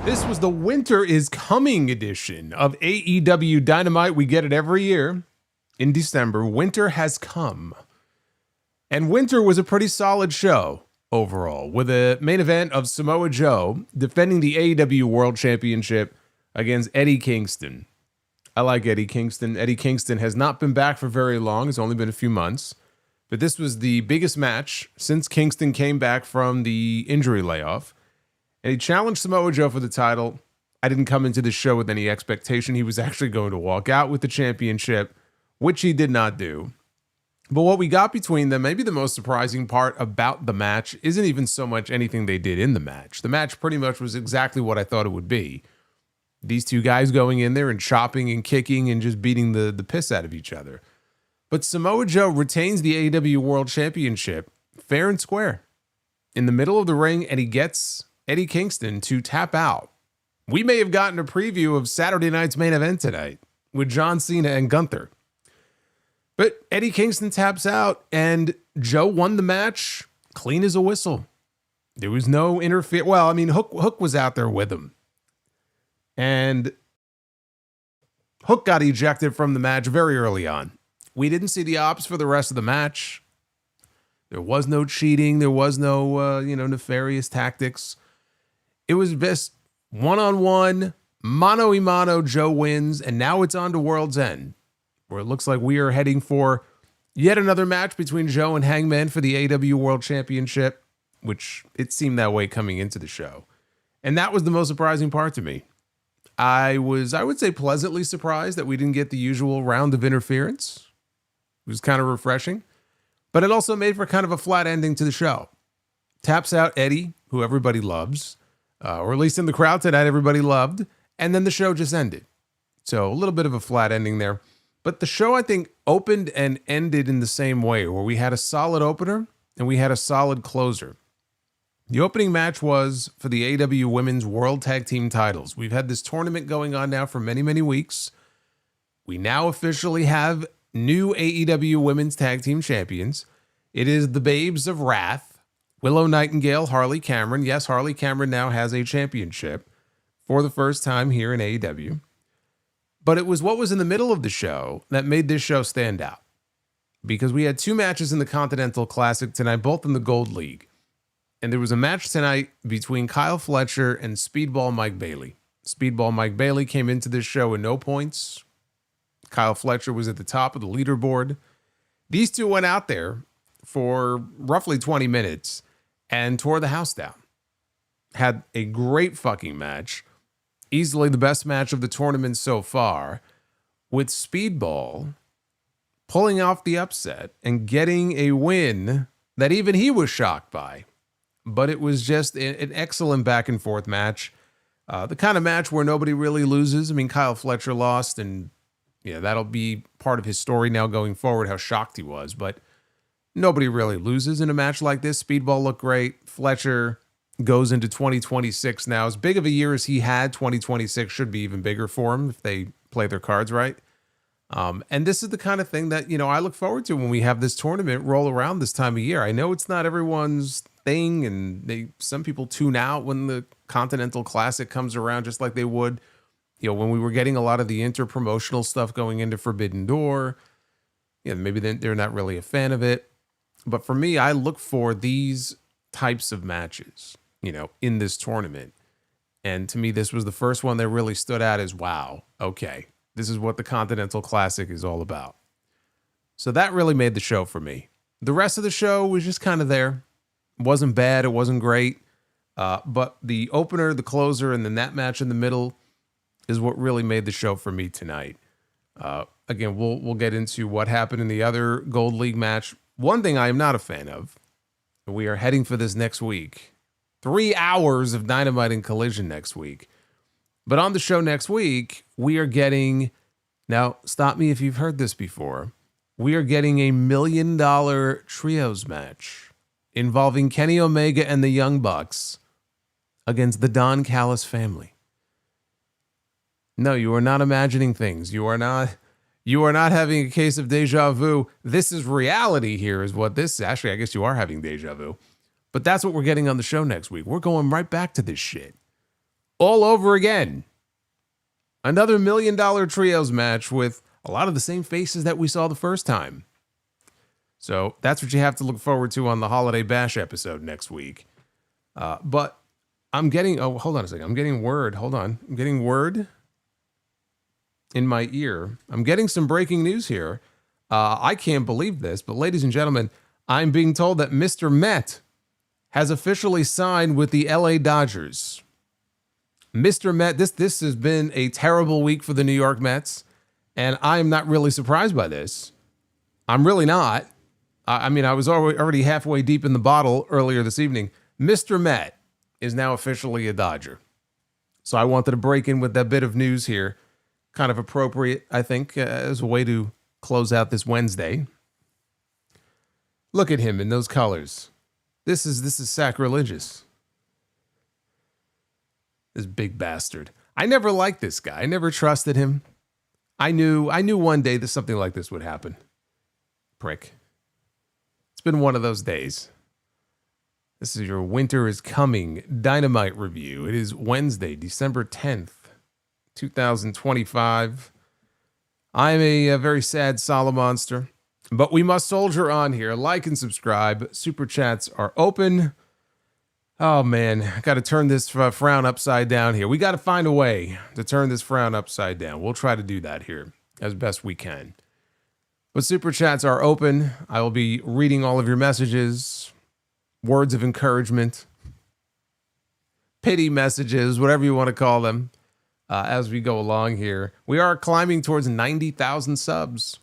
This was the Winter is Coming edition of AEW Dynamite. We get it every year in December. Winter has come. And Winter was a pretty solid show overall, with a main event of Samoa Joe defending the AEW World Championship against Eddie Kingston. I like Eddie Kingston. Eddie Kingston has not been back for very long. It's only been a few months. But this was the biggest match since Kingston came back from the injury layoff. And he challenged Samoa Joe for the title. I didn't come into this show with any expectation he was actually going to walk out with the championship, which he did not do. But what we got between them, maybe the most surprising part about the match, isn't even so much anything they did in the match. The match pretty much was exactly what I thought it would be. These two guys going in there and chopping and kicking and just beating the piss out of each other. But Samoa Joe retains the AEW World Championship fair and square in the middle of the ring, and he gets Eddie Kingston to tap out. We may have gotten a preview of Saturday night's main event tonight with John Cena and Gunther. But Eddie Kingston taps out, and Joe won the match clean as a whistle. There was no interference. Well, I mean, Hook was out there with him. And Hook got ejected from the match very early on. We didn't see the Opps for the rest of the match. There was no cheating. There was no, nefarious tactics. It was best one-on-one, mano-a-mano, Joe wins, and now it's on to World's End, where it looks like we are heading for yet another match between Joe and Hangman for the AEW World Championship, which it seemed that way coming into the show. And that was the most surprising part to me. I would say, pleasantly surprised that we didn't get the usual round of interference. It was kind of refreshing, but it also made for kind of a flat ending to the show. Taps out Eddie, who everybody loves, or at least in the crowd tonight, everybody loved, and then the show just ended. So a little bit of a flat ending there. But the show, I think, opened and ended in the same way, where we had a solid opener and we had a solid closer. The opening match was for the AEW Women's World Tag Team titles. We've had this tournament going on now for many, many weeks. We now officially have new AEW Women's Tag Team champions. It is the Babes of Wrath, Willow Nightingale, Harley Cameron. Yes, Harley Cameron now has a championship for the first time here in AEW. But it was what was in the middle of the show that made this show stand out. Because we had two matches in the Continental Classic tonight, both in the Gold League. And there was a match tonight between Kyle Fletcher and Speedball Mike Bailey. Speedball Mike Bailey came into this show with no points. Kyle Fletcher was at the top of the leaderboard. These two went out there for roughly 20 minutes and tore the house down. Had a great fucking match. Easily the best match of the tournament so far, with Speedball pulling off the upset and getting a win that even he was shocked by. But it was just an excellent back and forth match. The kind of match where nobody really loses. I mean, Kyle Fletcher lost, and yeah, that'll be part of his story now going forward, how shocked he was. But nobody really loses in a match like this. Speedball looked great. Fletcher goes into 2026 now. As big of a year as he had, 2026 should be even bigger for him if they play their cards right. And this is the kind of thing that, I look forward to when we have this tournament roll around this time of year. I know it's not everyone's thing, and some people tune out when the Continental Classic comes around, just like they would, when we were getting a lot of the inter-promotional stuff going into Forbidden Door. Maybe they're not really a fan of it. But for me, I look for these types of matches, in this tournament. And to me, this was the first one that really stood out as, wow, okay, this is what the Continental Classic is all about. So that really made the show for me. The rest of the show was just kind of there. It wasn't bad. It wasn't great. But the opener, the closer, and then that match in the middle is what really made the show for me tonight. Again, we'll get into what happened in the other Gold League match. One thing I am not a fan of, we are heading for this next week. 3 hours of Dynamite and Collision next week. But on the show next week, we are getting, now stop me if you've heard this before, we are getting a $1 million trios match involving Kenny Omega and the Young Bucks against the Don Callis family. No, you are not imagining things. You are not having a case of deja vu. This is reality here is what this is. Actually, I guess you are having deja vu. But that's what we're getting on the show next week. We're going right back to this shit. All over again. Another $1 million trios match with a lot of the same faces that we saw the first time. So that's what you have to look forward to on the Holiday Bash episode next week. But I'm getting, hold on a second. I'm getting word. Hold on. I'm getting word in my ear. I'm getting some breaking news here. I can't believe this, but ladies and gentlemen, I'm being told that Mr. Met has officially signed with the LA Dodgers. Mr. Met, this has been a terrible week for the New York Mets, and I'm not really surprised by this. I'm really not. I mean, I was already halfway deep in the bottle earlier this evening. Mr. Met is now officially a Dodger. So I wanted to break in with that bit of news here. Kind of appropriate, I think, as a way to close out this Wednesday. Look at him in those colors. This is sacrilegious. This big bastard. I never liked this guy. I never trusted him. I knew one day that something like this would happen. Prick. It's been one of those days. This is your Winter is Coming Dynamite review. It is Wednesday, December 10th, 2025. I'm a very sad Solomonster, but we must soldier on here. Like and subscribe. Super chats are open. Oh, man, I got to turn this frown upside down here. We got to find a way to turn this frown upside down. We'll try to do that here as best we can. But super chats are open. I will be reading all of your messages, words of encouragement, pity messages, whatever you want to call them, as we go along here. We are climbing towards 90,000 subs.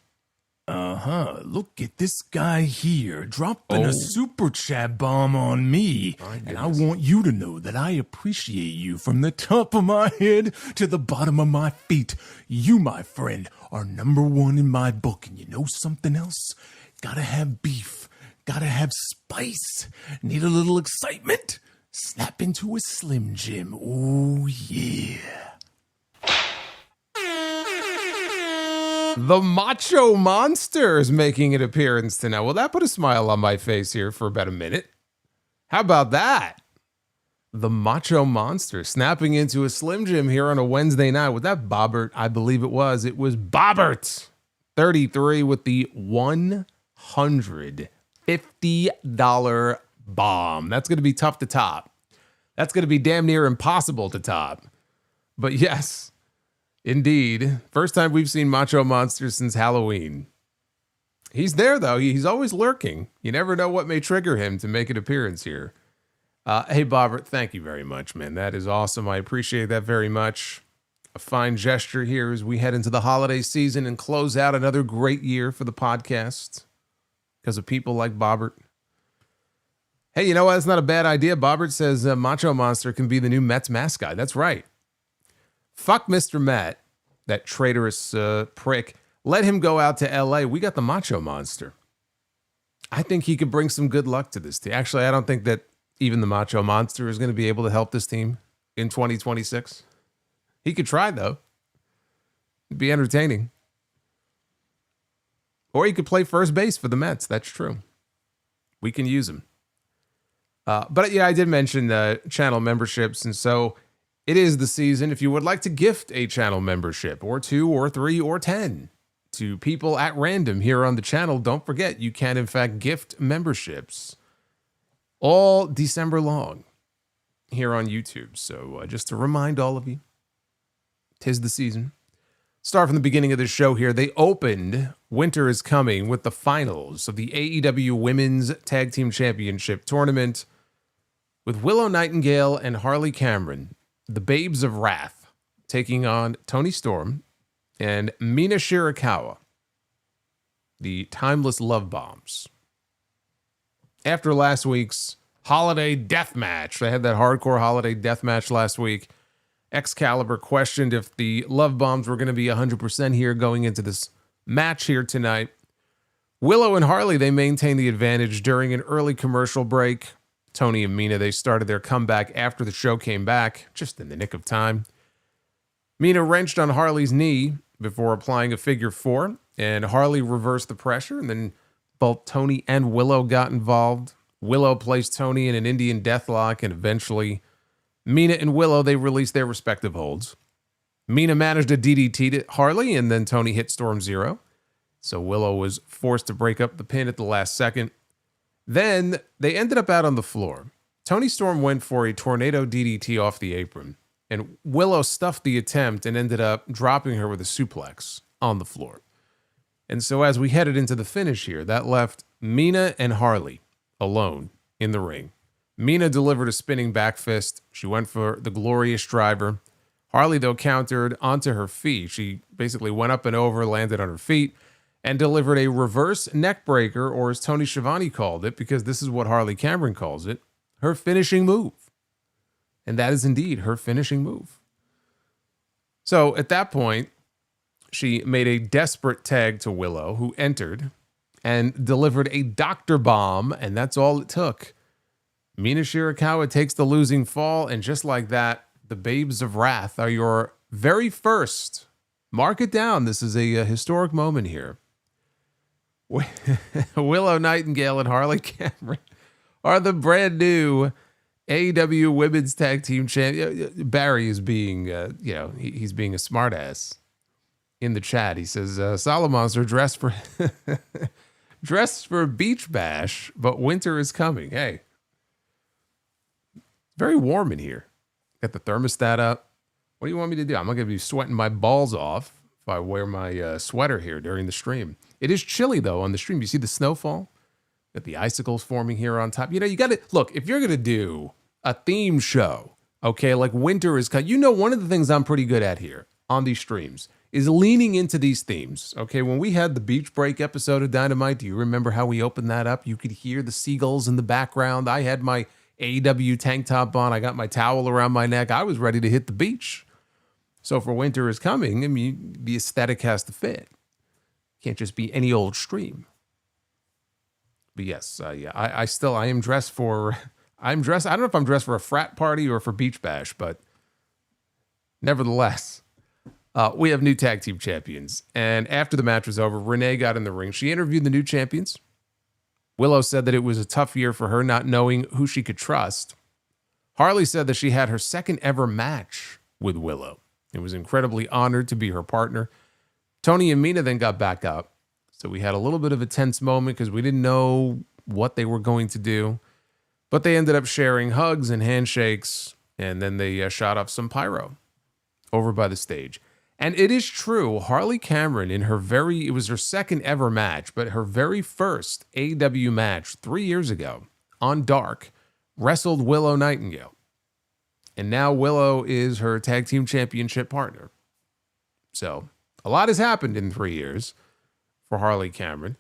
Look at this guy here dropping a super chat bomb on me. And I want you to know that I appreciate you from the top of my head to the bottom of my feet. You, my friend, are number one in my book. And you know something else? Gotta have beef. Gotta have spice. Need a little excitement? Snap into a Slim Jim. Oh, yeah. The Macho Monster is making an appearance tonight. Well, that put a smile on my face here for about a minute. How about that? The Macho Monster snapping into a Slim Jim here on a Wednesday night. Was that Bobbert? I believe it was. It was Bobbert. 33 with the $150 bomb. That's going to be tough to top. That's going to be damn near impossible to top. But yes, indeed. First time we've seen Macho Monster since Halloween. He's there, though. He's always lurking. You never know what may trigger him to make an appearance here. Hey, Bobbert, thank you very much, man. That is awesome. I appreciate that very much. A fine gesture here as we head into the holiday season and close out another great year for the podcast because of people like Bobbert. Hey, you know what? That's not a bad idea. Bobbert says Macho Monster can be the new Mets mascot. That's right. Fuck Mr. Matt, that traitorous prick. Let him go out to LA. We got the Macho Monster. I think he could bring some good luck to this team. Actually, I don't think that even the Macho Monster is going to be able to help this team in 2026. He could try, though. It'd be entertaining. Or he could play first base for the Mets. That's true. We can use him. But yeah, I did mention channel memberships. And so it is the season. If you would like to gift a channel membership, or 2 or 3 or 10 to people at random here on the channel, don't forget you can in fact gift memberships all December long here on YouTube. So just to remind all of you, 'tis the season. Start from the beginning of the show here. They opened Winter is Coming with the finals of the AEW Women's Tag Team Championship Tournament with Willow Nightingale and Harley Cameron, the Babes of Wrath, taking on Toni Storm and Mina Shirakawa, the Timeless Love Bombs. After last week's Holiday Death Match, they had that hardcore Holiday Death Match last week. Excalibur questioned if the Love Bombs were going to be 100% here going into this match here tonight. Willow and Harley, they maintained the advantage during an early commercial break. Toni and Mina, they started their comeback after the show came back, just in the nick of time. Mina wrenched on Harley's knee before applying a figure 4, and Harley reversed the pressure, and then both Toni and Willow got involved. Willow placed Toni in an Indian deathlock, and eventually Mina and Willow, they released their respective holds. Mina managed a DDT to Harley, and then Toni hit Storm Zero. So Willow was forced to break up the pin at the last second. Then they ended up out on the floor. Toni Storm went for a tornado DDT off the apron, and Willow stuffed the attempt and ended up dropping her with a suplex on the floor. And so as we headed into the finish here, that left Mina and Harley alone in the ring. Mina delivered a spinning back fist. She went for the glorious driver. Harley, though, countered onto her feet. She basically went up and over, landed on her feet, and delivered a reverse neck breaker, or as Tony Schiavone called it, because this is what Harley Cameron calls it, her finishing move. And that is indeed her finishing move. So at that point, she made a desperate tag to Willow, who entered and delivered a doctor bomb, and that's all it took. Mina Shirakawa takes the losing fall, and just like that, the Babes of Wrath are your very first. Mark it down. This is a historic moment here. Willow Nightingale and Harley Cameron are the brand new AEW Women's Tag Team Champion. Barry is being, he's being a smartass in the chat. He says, Solomonster dressed for a beach bash, but winter is coming. Hey, very warm in here. Got the thermostat up. What do you want me to do? I'm not going to be sweating my balls off if I wear my sweater here during the stream. It is chilly, though, on the stream. You see the snowfall? Got the icicles forming here on top. You know, you got to, look, if you're going to do a theme show, okay, like winter is coming, one of the things I'm pretty good at here on these streams is leaning into these themes, okay? When we had the beach break episode of Dynamite, do you remember how we opened that up? You could hear the seagulls in the background. I had my AEW tank top on. I got my towel around my neck. I was ready to hit the beach. So for winter is coming, I mean, the aesthetic has to fit. Can't just be any old stream. But yes, I am dressed for, I don't know if I'm dressed for a frat party or for beach bash, but nevertheless, we have new tag team champions. And after the match was over, Renee got in the ring. She interviewed the new champions. Willow said that it was a tough year for her, not knowing who she could trust. Harley said that she had her second ever match with Willow. It was incredibly honored to be her partner. Toni and Mina then got back up. So we had a little bit of a tense moment because we didn't know what they were going to do. But they ended up sharing hugs and handshakes, and then they shot off some pyro over by the stage. And it is true, Harley Cameron, it was her second ever match, but her very first AEW match 3 years ago on Dark, wrestled Willow Nightingale. And now Willow is her tag team championship partner. So a lot has happened in 3 years for Harley Cameron.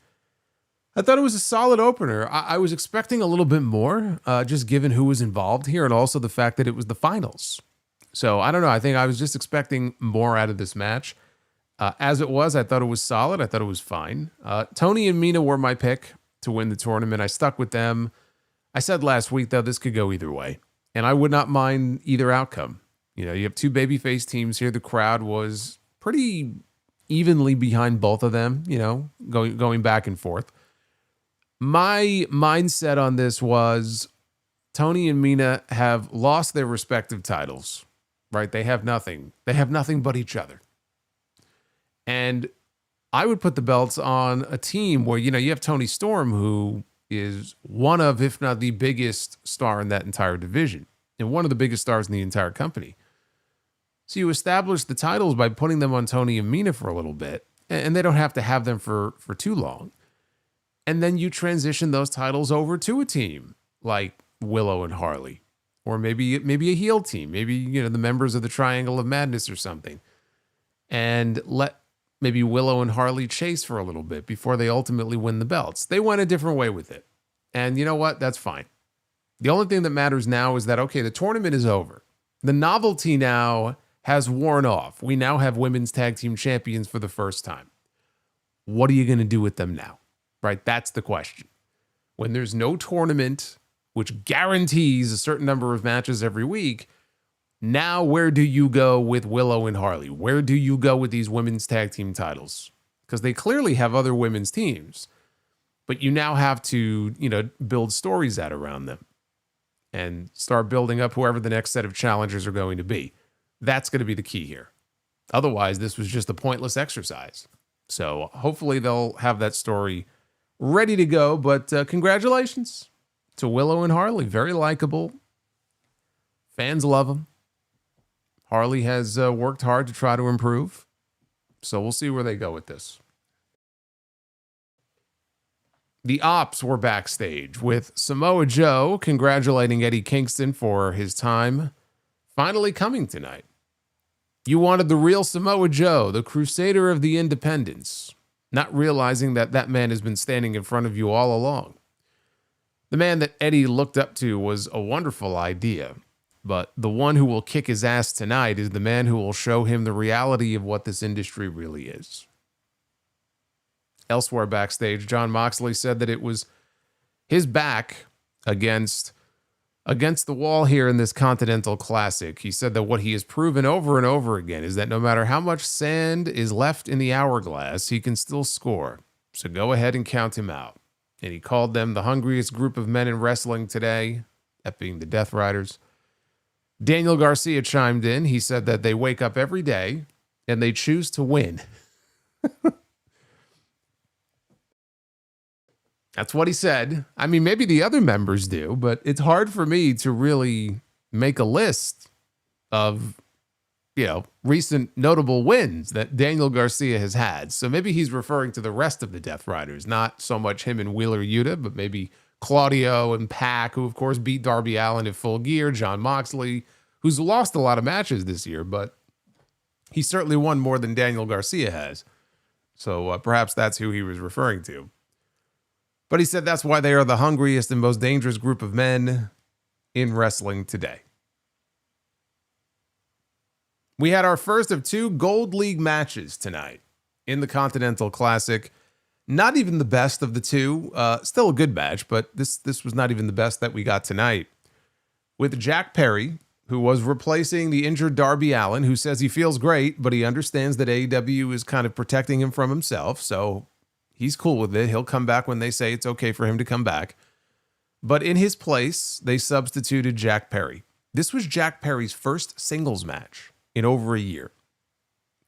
I thought it was a solid opener. I was expecting a little bit more, just given who was involved here and also the fact that it was the finals So I don't know. I think I was just expecting more out of this match. As it was, I thought it was solid. I thought it was fine. Tony and Mina were my pick to win the tournament. I stuck with them. I said last week, though, this could go either way. And I would not mind either outcome. You know, you have two babyface teams here. The crowd was pretty evenly behind both of them, you know, going back and forth. My mindset on this was Tony and Mina have lost their respective titles, right? They have nothing. They have nothing but each other. And I would put the belts on a team where, you know, you have Tony Storm, who is one of, if not the biggest star in that entire division, and one of the biggest stars in the entire company. So you establish the titles by putting them on Tony and Mina for a little bit, and they don't have to have them for too long. And then you transition those titles over to a team like Willow and Harley, or maybe a heel team, maybe, you know, the members of the Triangle of Madness or something, and let maybe Willow and Harley chase for a little bit before they ultimately win the belts. They went a different way with it. And you know what? That's fine. The only thing that matters now is that, okay, the tournament is over. The novelty now has worn off. We now have women's tag team champions for the first time. What are you going to do with them now? Right? That's the question. When there's no tournament, which guarantees a certain number of matches every week, now where do you go with Willow and Harley? Where do you go with these women's tag team titles? Because they clearly have other women's teams, but you now have to, you know, build stories out around them and start building up whoever the next set of challengers are going to be. That's going to be the key here. Otherwise, this was just a pointless exercise. So hopefully they'll have that story ready to go. But congratulations to Willow and Harley. Very likable. Fans love them. Harley has worked hard to try to improve. So we'll see where they go with this. The Opps were backstage with Samoa Joe congratulating Eddie Kingston for his time finally coming tonight. You wanted the real Samoa Joe, the crusader of the independents, not realizing that that man has been standing in front of you all along. The man that Eddie looked up to was a wonderful idea, but the one who will kick his ass tonight is the man who will show him the reality of what this industry really is. Elsewhere backstage, Jon Moxley said that it was his back against the wall here in this Continental Classic. He said that what he has proven over and over again is that no matter how much sand is left in the hourglass, he can still score. So go ahead and count him out. And he called them the hungriest group of men in wrestling today, that being the Death Riders. Daniel Garcia chimed in. He said that they wake up every day and they choose to win. That's what he said. I mean, maybe the other members do, but it's hard for me to really make a list of, you know, recent notable wins that Daniel Garcia has had. So maybe he's referring to the rest of the Death Riders, not so much him and Wheeler Yuta, but maybe Claudio and Pac, who of course beat Darby Allin in Full Gear, Jon Moxley, who's lost a lot of matches this year, but he certainly won more than Daniel Garcia has. So perhaps that's who he was referring to. But he said that's why they are the hungriest and most dangerous group of men in wrestling today. We had our first of two Gold League matches tonight in the Continental Classic. Not even the best of the two. Still a good match, but this was not even the best that we got tonight. With Jack Perry, who was replacing the injured Darby Allin, who says he feels great, but he understands that AEW is kind of protecting him from himself, so he's cool with it. He'll come back when they say it's okay for him to come back. But in his place, they substituted Jack Perry. This was Jack Perry's first singles match in over a year,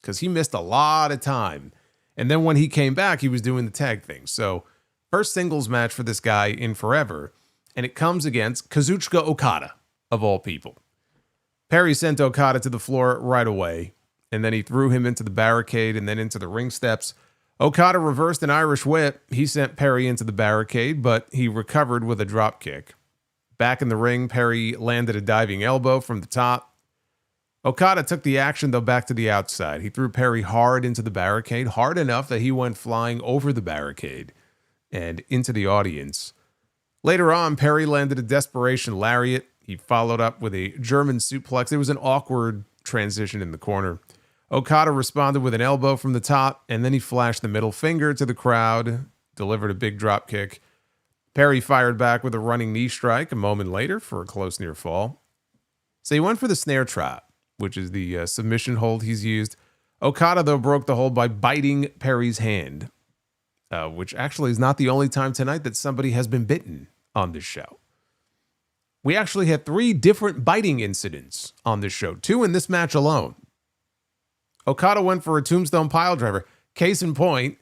because he missed a lot of time. And then when he came back, he was doing the tag thing. So first singles match for this guy in forever. And it comes against Kazuchika Okada, of all people. Perry sent Okada to the floor right away. And then he threw him into the barricade and then into the ring steps. Okada reversed an Irish whip. He sent Perry into the barricade, but he recovered with a drop kick. Back in the ring, Perry landed a diving elbow from the top. Okada took the action, though, back to the outside. He threw Perry hard into the barricade, hard enough that he went flying over the barricade and into the audience. Later on, Perry landed a desperation lariat. He followed up with a German suplex. It was an awkward transition in the corner. Okada responded with an elbow from the top, and then he flashed the middle finger to the crowd, delivered a big drop kick. Perry fired back with a running knee strike a moment later for a close near fall. So he went for the snare trap, which is the submission hold he's used. Okada, though, broke the hold by biting Perry's hand, which actually is not the only time tonight that somebody has been bitten on this show. We actually had 3 different biting incidents on this show, 2 in this match alone. Okada went for a tombstone pile driver. Case in point,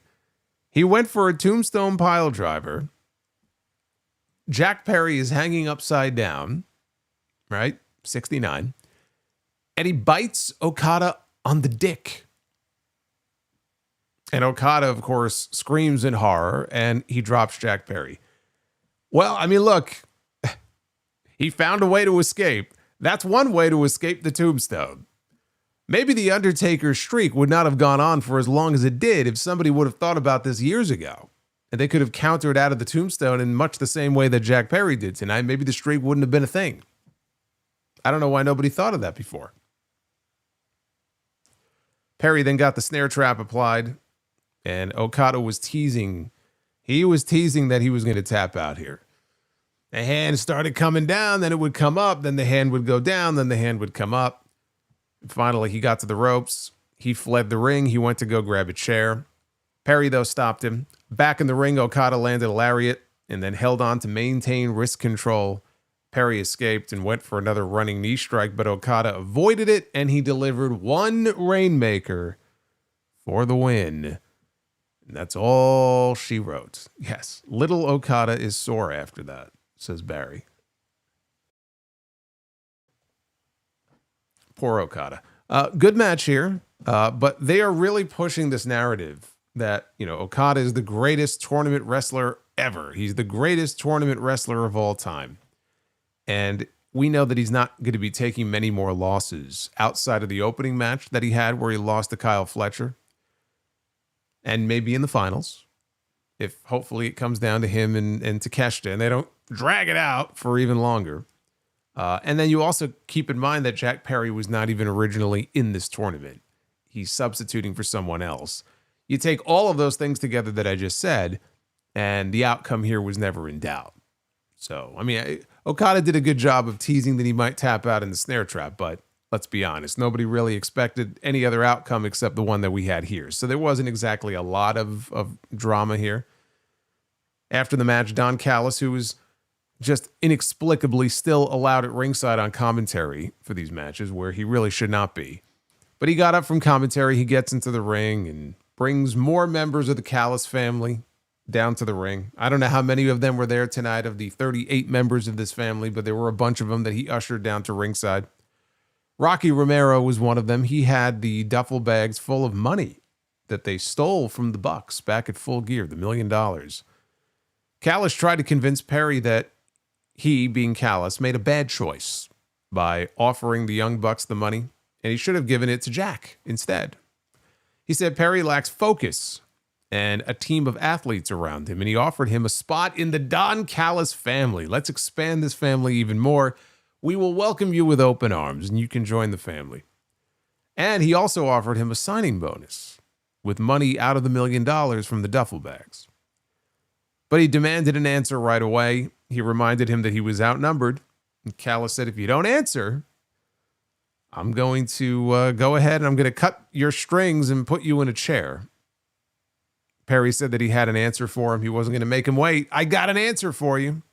he went for a tombstone pile driver. Jack Perry is hanging upside down, right? 69. And he bites Okada on the dick. And Okada, of course, screams in horror, and he drops Jack Perry. Well, I mean, look, he found a way to escape. That's one way to escape the tombstone. Maybe the Undertaker's streak would not have gone on for as long as it did if somebody would have thought about this years ago. And they could have countered out of the tombstone in much the same way that Jack Perry did tonight. Maybe the streak wouldn't have been a thing. I don't know why nobody thought of that before. Perry then got the snare trap applied, and Okada was teasing. He was teasing that he was going to tap out here. The hand started coming down, then it would come up, then the hand would go down, then the hand would come up. Finally, he got to the ropes. He fled the ring. He went to go grab a chair. Perry, though, stopped him. Back in the ring, Okada landed a lariat and then held on to maintain wrist control. Perry escaped and went for another running knee strike, but Okada avoided it, and he delivered one Rainmaker for the win. And that's all she wrote. Yes, little Okada is sore after that, says Barry. Poor Okada. Good match here, but they are really pushing this narrative that, Okada is the greatest tournament wrestler ever. He's the greatest tournament wrestler of all time. And we know that he's not going to be taking many more losses outside of the opening match that he had where he lost to Kyle Fletcher. And maybe in the finals, if hopefully it comes down to him and Takeshita, and they don't drag it out for even longer. And then you also keep in mind that Jack Perry was not even originally in this tournament. He's substituting for someone else. You take all of those things together that I just said, and the outcome here was never in doubt. So, Okada did a good job of teasing that he might tap out in the snare trap, but let's be honest, nobody really expected any other outcome except the one that we had here. So there wasn't exactly a lot of drama here. After the match, Don Callis, who was just inexplicably still allowed at ringside on commentary for these matches where he really should not be. But he got up from commentary, he gets into the ring and brings more members of the Callis family down to the ring. I don't know how many of them were there tonight of the 38 members of this family, but there were a bunch of them that he ushered down to ringside. Rocky Romero was one of them. He had the duffel bags full of money that they stole from the Bucks back at Full Gear, the $1 million. Callis tried to convince Perry that he, being Callis, made a bad choice by offering the Young Bucks the money, and he should have given it to Jack instead. He said Perry lacks focus and a team of athletes around him, and he offered him a spot in the Don Callis family. Let's expand this family even more. We will welcome you with open arms, and you can join the family. And he also offered him a signing bonus with money out of the $1 million from the duffel bags. But he demanded an answer right away. He reminded him that he was outnumbered. And Callis said, if you don't answer, I'm going to go ahead and I'm going to cut your strings and put you in a chair. Perry said that he had an answer for him. He wasn't going to make him wait. I got an answer for you.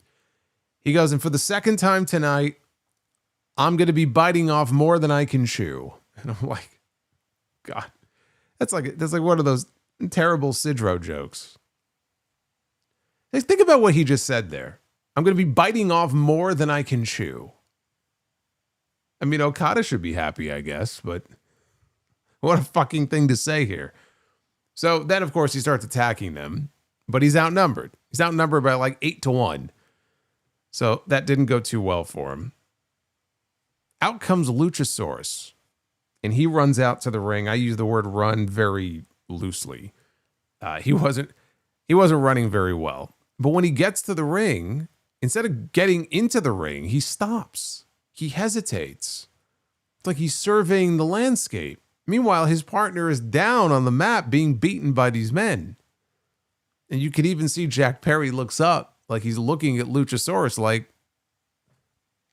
He goes, and for the second time tonight, I'm going to be biting off more than I can chew. And I'm like, God, that's like one of those terrible Sidro jokes. Think about what he just said there. I'm going to be biting off more than I can chew. Okada should be happy, I guess, but what a fucking thing to say here. So then, of course, he starts attacking them, but he's outnumbered. He's outnumbered by like 8-1. So that didn't go too well for him. Out comes Luchasaurus, and he runs out to the ring. I use the word run very loosely. He wasn't running very well. But when he gets to the ring, instead of getting into the ring, he stops. He hesitates. It's like he's surveying the landscape. Meanwhile, his partner is down on the mat being beaten by these men. And you could even see Jack Perry looks up like he's looking at Luchasaurus like,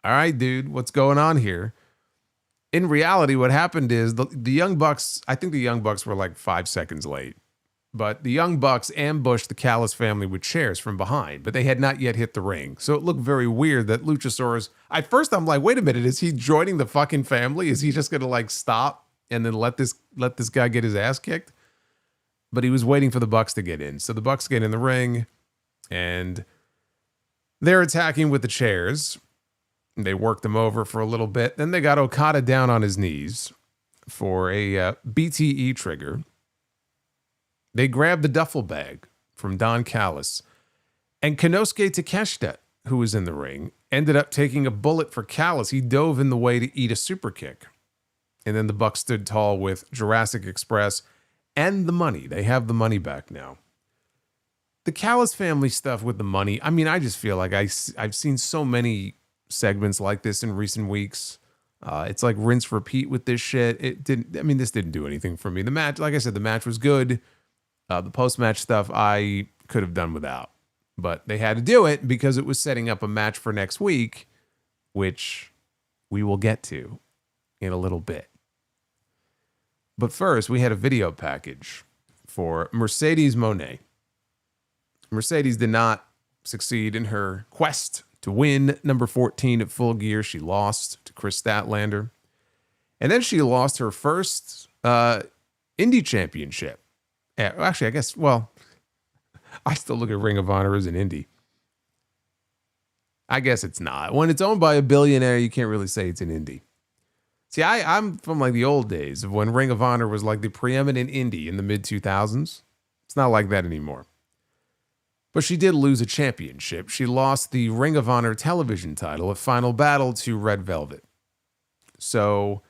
all right, dude, what's going on here? In reality, what happened is the Young Bucks, I think the Young Bucks were like 5 seconds late. But the Young Bucks ambushed the Callis family with chairs from behind, but they had not yet hit the ring. So it looked very weird that Luchasaurus, at first I'm like, wait a minute, is he joining the fucking family? Is he just going to like stop and then let this guy get his ass kicked? But he was waiting for the Bucks to get in. So the Bucks get in the ring and they're attacking with the chairs. They worked him over for a little bit. Then they got Okada down on his knees for a BTE trigger. They grabbed the duffel bag from Don Callis. And Konosuke Takeshita, who was in the ring, ended up taking a bullet for Callis. He dove in the way to eat a super kick. And then the Bucks stood tall with Jurassic Express and the money. They have the money back now. The Callis family stuff with the money, I mean, I just feel like I've seen so many segments like this in recent weeks. It's like rinse repeat with this shit. This didn't do anything for me. The match, like I said, the match was good. The post-match stuff I could have done without. But they had to do it because it was setting up a match for next week, which we will get to in a little bit. But first, we had a video package for Mercedes Moné. Mercedes did not succeed in her quest to win number 14 at Full Gear. She lost to Chris Statlander. And then she lost her first Indie Championship. Actually, I guess, well, I still look at Ring of Honor as an indie. I guess it's not. When it's owned by a billionaire, you can't really say it's an indie. See, I'm from like the old days of when Ring of Honor was like the preeminent indie in the mid-2000s. It's not like that anymore. But she did lose a championship. She lost the Ring of Honor television title at Final Battle to Red Velvet. So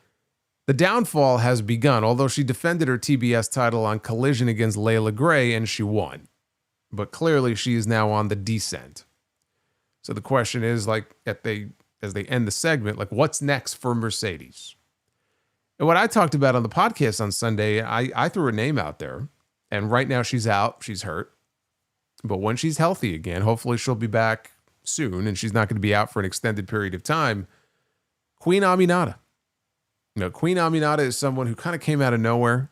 the downfall has begun, although she defended her TBS title on Collision against Layla Gray and she won. But clearly she is now on the descent. So the question is, like, as they end the segment, like, what's next for Mercedes? And what I talked about on the podcast on Sunday, I threw a name out there. And right now she's out. She's hurt. But when she's healthy again, hopefully she'll be back soon, and she's not going to be out for an extended period of time. Queen Aminata. You know, Queen Aminata is someone who kind of came out of nowhere.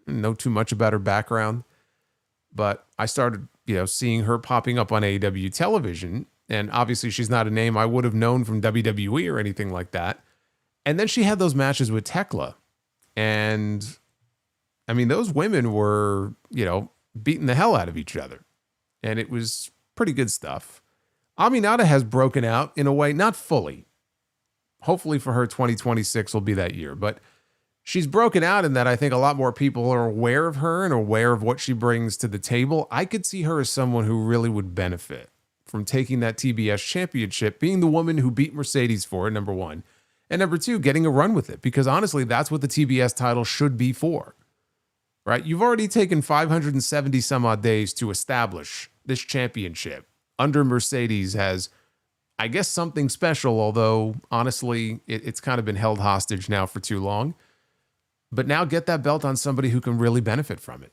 Didn't know too much about her background. But I started, seeing her popping up on AEW television. And obviously she's not a name I would have known from WWE or anything like that. And then she had those matches with Tekla. And, I mean, those women were, beating the hell out of each other. And it was pretty good stuff. Aminata has broken out in a way, not fully. Hopefully for her, 2026 will be that year. But she's broken out in that I think a lot more people are aware of her and aware of what she brings to the table. I could see her as someone who really would benefit from taking that TBS championship, being the woman who beat Mercedes for it, number one. And number two, getting a run with it. Because honestly, that's what the TBS title should be for. Right? You've already taken 570 some odd days to establish this championship under Mercedes has, I guess, something special, although honestly, it's kind of been held hostage now for too long. But now get that belt on somebody who can really benefit from it.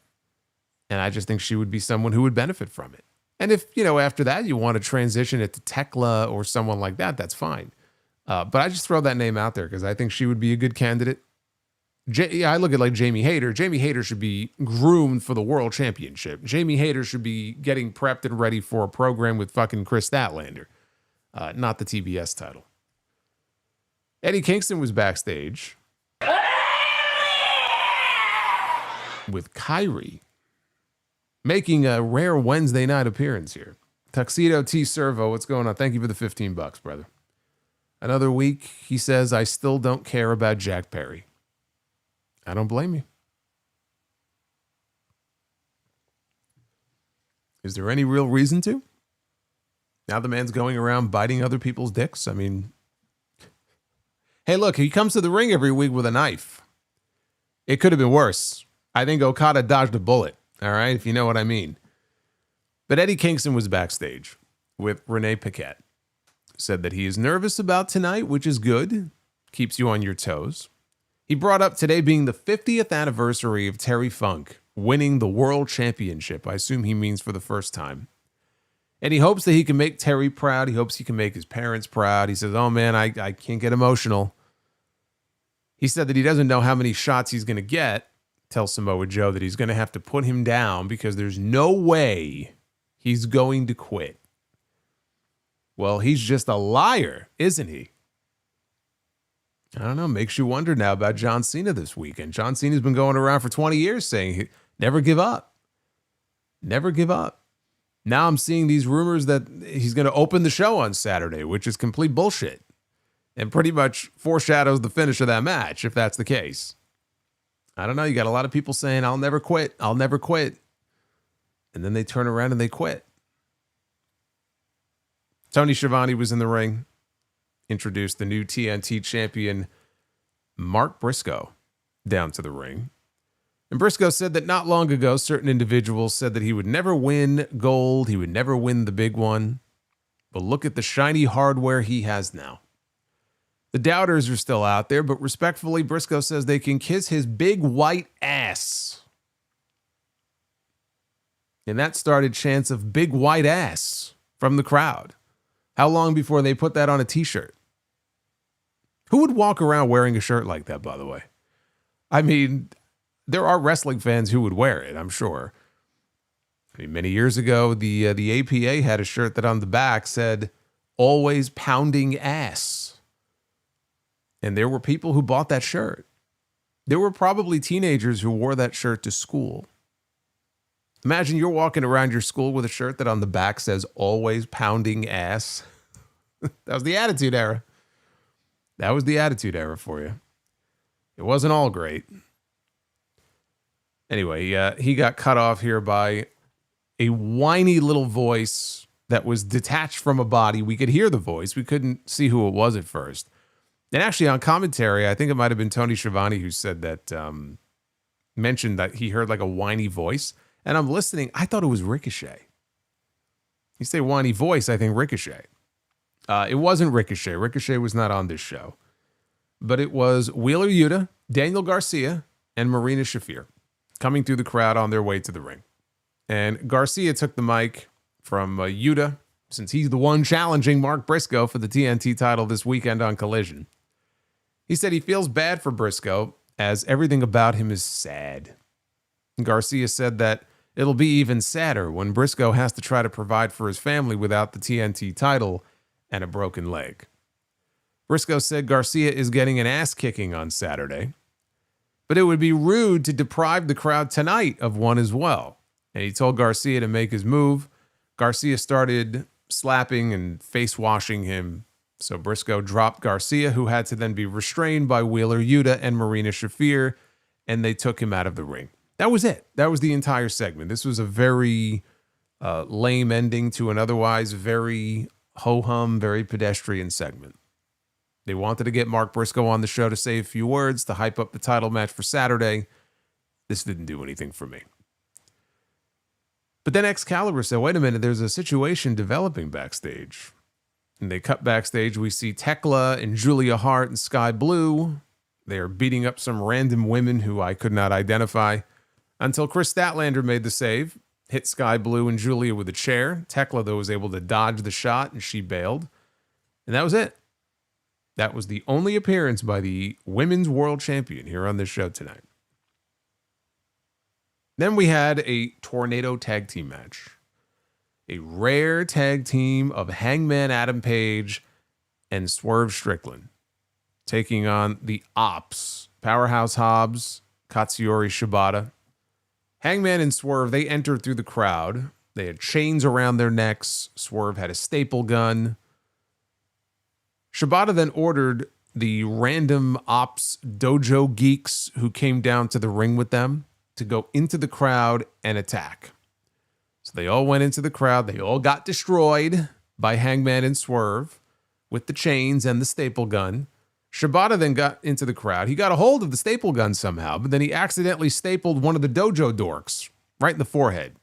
And I just think she would be someone who would benefit from it. And if, after that you want to transition it to Tekla or someone like that, that's fine. But I just throw that name out there because I think she would be a good candidate. I look at like Jamie Hayter. Jamie Hayter should be groomed for the world championship. Jamie Hayter should be getting prepped and ready for a program with fucking Chris Statlander, not the TBS title. Eddie Kingston was backstage with Kairi, making a rare Wednesday night appearance here. Tuxedo T Servo, what's going on? Thank you for the $15, brother. Another week, he says, I still don't care about Jack Perry. I don't blame you. Is there any real reason to? Now the man's going around biting other people's dicks. I mean, hey, look, he comes to the ring every week with a knife. It could have been worse. I think Okada dodged a bullet. All right, if you know what I mean. But Eddie Kingston was backstage with Renee Paquette. said that he is nervous about tonight, which is good. Keeps you on your toes. He brought up today being the 50th anniversary of Terry Funk winning the World Championship. I assume he means for the first time. And he hopes that he can make Terry proud. He hopes he can make his parents proud. He says, oh man, I can't get emotional. He said that he doesn't know how many shots he's going to get. Tell Samoa Joe that he's going to have to put him down because there's no way he's going to quit. Well, he's just a liar, isn't he? I don't know. Makes you wonder now about John Cena this weekend. John Cena's been going around for 20 years saying, never give up. Never give up. Now I'm seeing these rumors that he's going to open the show on Saturday, which is complete bullshit. And pretty much foreshadows the finish of that match, if that's the case. I don't know. You got a lot of people saying, I'll never quit. I'll never quit. And then they turn around and they quit. Tony Schiavone was in the ring. Introduced the new TNT champion, Mark Briscoe, down to the ring. And Briscoe said that not long ago, certain individuals said that he would never win gold. He would never win the big one. But look at the shiny hardware he has now. The doubters are still out there, but respectfully, Briscoe says they can kiss his big white ass. And that started chants of big white ass from the crowd. How long before they put that on a t-shirt? Who would walk around wearing a shirt like that, by the way? I mean, there are wrestling fans who would wear it, I'm sure. I mean, many years ago, the APA had a shirt that on the back said, always pounding ass. And there were people who bought that shirt. There were probably teenagers who wore that shirt to school. Imagine you're walking around your school with a shirt that on the back says, always pounding ass. That was the Attitude Era. That was the Attitude Era for you. It wasn't all great. Anyway, he got cut off here by a whiny little voice that was detached from a body. We could hear the voice. We couldn't see who it was at first. And actually on commentary, I think it might have been Tony Schiavone who said that, mentioned that he heard like a whiny voice. And I'm listening. I thought it was Ricochet. You say whiny voice, I think Ricochet. It wasn't Ricochet. Ricochet was not on this show. But it was Wheeler Yuta, Daniel Garcia, and Marina Shafir coming through the crowd on their way to the ring. And Garcia took the mic from Yuta, since he's the one challenging Mark Briscoe for the TNT title this weekend on Collision. He said he feels bad for Briscoe, as everything about him is sad. Garcia said that it'll be even sadder when Briscoe has to try to provide for his family without the TNT title and a broken leg. Briscoe said Garcia is getting an ass kicking on Saturday, but it would be rude to deprive the crowd tonight of one as well. And he told Garcia to make his move. Garcia started slapping and face washing him. So Briscoe dropped Garcia, who had to then be restrained by Wheeler Yuta and Marina Shafir, and they took him out of the ring. That was it. That was the entire segment. This was a very lame ending to an otherwise very ho-hum, very pedestrian segment. They wanted to get Mark Briscoe on the show to say a few words to hype up the title match for Saturday. This didn't do anything for me. But then Excalibur said, wait a minute, there's a situation developing backstage. And they cut backstage. We see Tekla and Julia Hart and Sky Blue. They are beating up some random women who I could not identify until Chris Statlander made the save, hit Sky Blue and Julia with a chair. Tekla, though, was able to dodge the shot and she bailed. And that was it. That was the only appearance by the Women's World Champion here on this show tonight. Then we had a tornado tag team match. A rare tag team of Hangman Adam Page and Swerve Strickland taking on the Opps, Powerhouse Hobbs, Katsuyori Shibata. Hangman and Swerve, they entered through the crowd. They had chains around their necks. Swerve had a staple gun. Shibata then ordered the random Opps dojo geeks who came down to the ring with them to go into the crowd and attack. So they all went into the crowd. They all got destroyed by Hangman and Swerve with the chains and the staple gun. Shibata then got into the crowd. He got a hold of the staple gun somehow, but then he accidentally stapled one of the dojo dorks right in the forehead.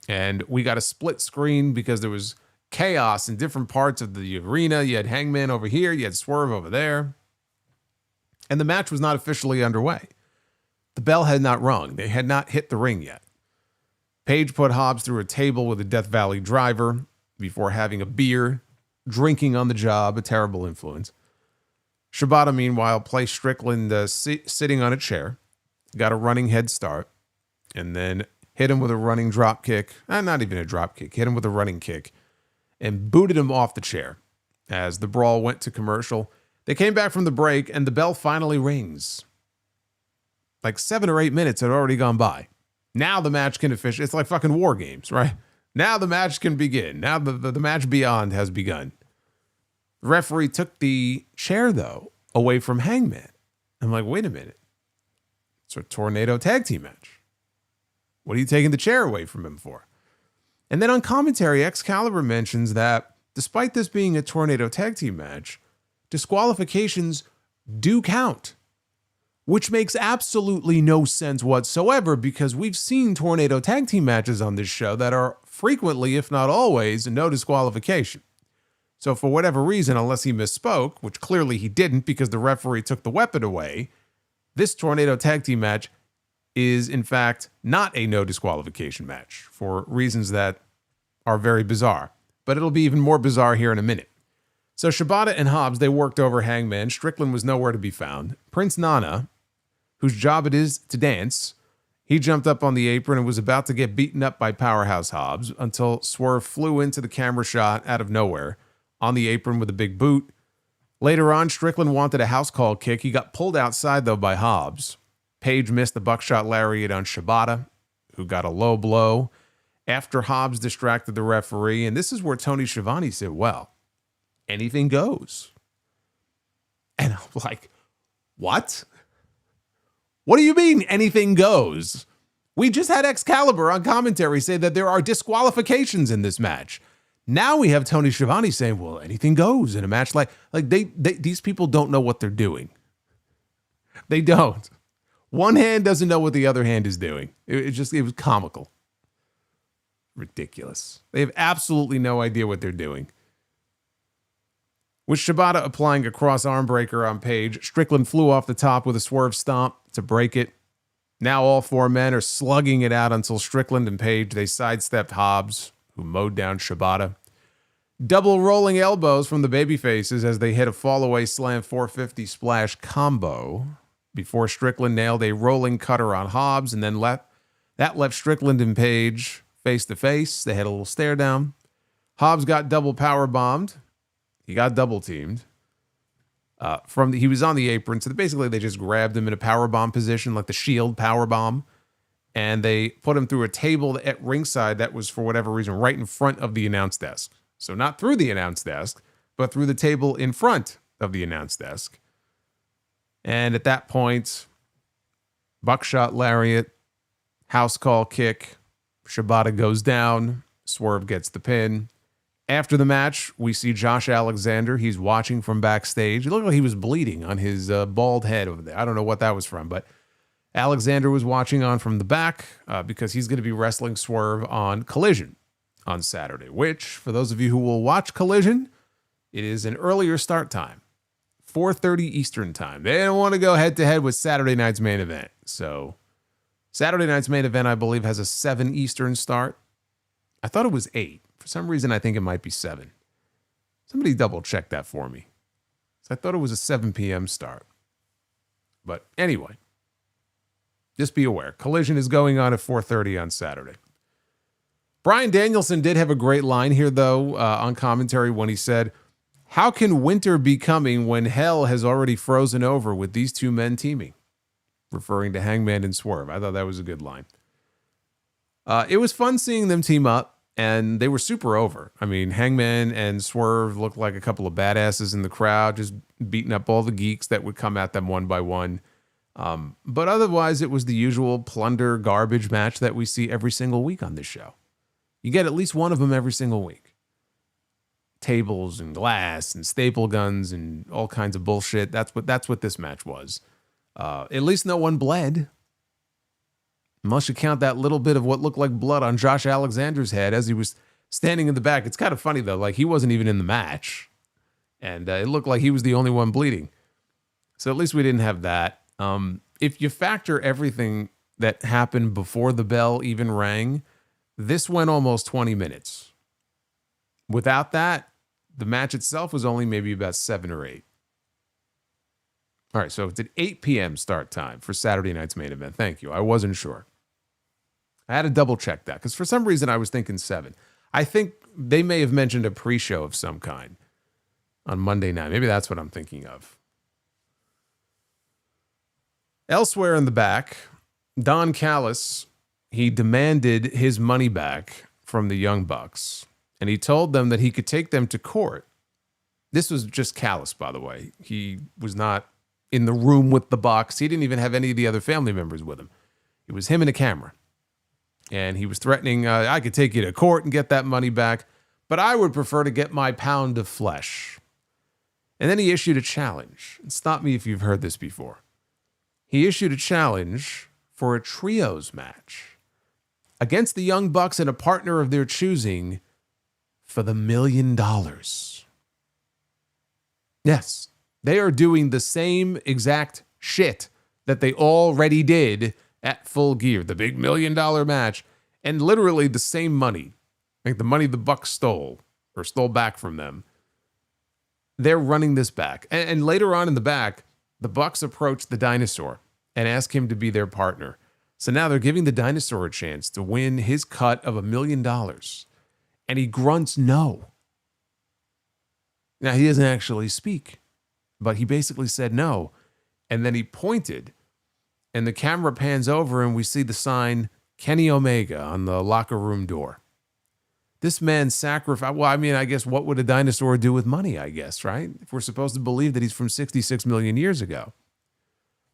And we got a split screen because there was chaos in different parts of the arena. You had Hangman over here, you had Swerve over there. And the match was not officially underway. The bell had not rung. They had not hit the ring yet. Page put Hobbs through a table with a Death Valley driver before having a beer, drinking on the job, a terrible influence. Shibata, meanwhile, placed Strickland sitting on a chair, got a running head start, and then hit him with a running drop kick. Not even a drop kick. Hit him with a running kick and booted him off the chair. As the brawl went to commercial, they came back from the break, and the bell finally rings. Like 7 or 8 minutes had already gone by. Now the match can officially... It's like fucking War Games, right? Now the match can begin. Now the match beyond has begun. The referee took the chair, though, away from Hangman. I'm like, wait a minute. It's a tornado tag team match. What are you taking the chair away from him for? And then on commentary, Excalibur mentions that despite this being a tornado tag team match, disqualifications do count, which makes absolutely no sense whatsoever because we've seen tornado tag team matches on this show that are frequently, if not always, no disqualification. So for whatever reason, unless he misspoke, which clearly he didn't because the referee took the weapon away, this tornado tag team match is in fact not a no disqualification match for reasons that are very bizarre. But it'll be even more bizarre here in a minute. So Shibata and Hobbs, they worked over Hangman. Strickland was nowhere to be found. Prince Nana, whose job it is to dance, he jumped up on the apron and was about to get beaten up by Powerhouse Hobbs until Swerve flew into the camera shot out of nowhere on the apron with a big boot. Later on, Strickland wanted a house call kick. He got pulled outside, though, by Hobbs. Page missed the buckshot lariat on Shibata, who got a low blow after Hobbs distracted the referee. And this is where Tony Schiavone said, well, anything goes. And I'm like, what? What do you mean anything goes? We just had Excalibur on commentary say that there are disqualifications in this match. Now we have Tony Schiavone saying, well, anything goes in a match like these people don't know what they're doing. They don't. One hand doesn't know what the other hand is doing. It was comical. Ridiculous. They have absolutely no idea what they're doing. With Shibata applying a cross arm breaker on Page, Strickland flew off the top with a swerve stomp to break it. Now all four men are slugging it out until Strickland and Page, they sidestepped Hobbs, who mowed down Shibata. Double rolling elbows from the babyfaces as they hit a fallaway slam 450 splash combo before Strickland nailed a rolling cutter on Hobbs, and then left Strickland and Page face to face. They had a little stare down. Hobbs got double power bombed. He got double teamed. He was on the apron, so basically they just grabbed him in a power bomb position, like the Shield power bomb, and they put him through a table at ringside that was, for whatever reason, right in front of the announce desk. So not through the announce desk, but through the table in front of the announce desk. And at that point, buckshot lariat, house call kick, Shibata goes down, Swerve gets the pin. After the match, we see Josh Alexander. He's watching from backstage. It looked like he was bleeding on his bald head over there. I don't know what that was from, but Alexander was watching on from the back because he's going to be wrestling Swerve on Collision on Saturday, which, for those of you who will watch Collision, it is an earlier start time, 4:30 Eastern time. They don't want to go head-to-head with Saturday night's main event. So Saturday night's main event, I believe, has a 7 Eastern start. I thought it was 8. For some reason, I think it might be 7. Somebody double-check that for me. So I thought it was a 7 p.m. start. But anyway, just be aware. Collision is going on at 4:30 on Saturday. Bryan Danielson did have a great line here, though, on commentary when he said, how can winter be coming when hell has already frozen over with these two men teaming? Referring to Hangman and Swerve. I thought that was a good line. It was fun seeing them team up, and they were super over. I mean, Hangman and Swerve looked like a couple of badasses in the crowd, just beating up all the geeks that would come at them one by one. But otherwise, it was the usual plunder garbage match that we see every single week on this show. You get at least one of them every single week. Tables and glass and staple guns and all kinds of bullshit. That's what this match was. At least no one bled. Unless you count that little bit of what looked like blood on Josh Alexander's head as he was standing in the back. It's kind of funny, though. Like, he wasn't even in the match. And it looked like he was the only one bleeding. So at least we didn't have that. If you factor everything that happened before the bell even rang, this went almost 20 minutes. Without that, the match itself was only maybe about 7 or 8. All right, so it's at 8 p.m. start time for Saturday night's main event. Thank you. I wasn't sure. I had to double check that because for some reason I was thinking 7. I think they may have mentioned a pre-show of some kind on Monday night. Maybe that's what I'm thinking of. Elsewhere in the back, Don Callis, he demanded his money back from the Young Bucks, and he told them that he could take them to court. This was just Callis, by the way. He was not in the room with the Bucks. He didn't even have any of the other family members with him. It was him and a camera. And he was threatening, I could take you to court and get that money back, but I would prefer to get my pound of flesh. And then he issued a challenge. And stop me if you've heard this before. He issued a challenge for a trios match against the Young Bucks and a partner of their choosing for the $1 million. Yes, they are doing the same exact shit that they already did at Full Gear, the big $1 million match, and literally the same money, like the money the Bucks stole or stole back from them. They're running this back. And later on in the back, the Bucks approach the Dinosaur and ask him to be their partner. So now they're giving the Dinosaur a chance to win his cut of $1 million. And he grunts no. Now, he doesn't actually speak, but he basically said no. And then he pointed, and the camera pans over, and we see the sign Kenny Omega on the locker room door. This man sacrificed, well, I mean, I guess what would a dinosaur do with money, I guess, right? If we're supposed to believe that he's from 66 million years ago.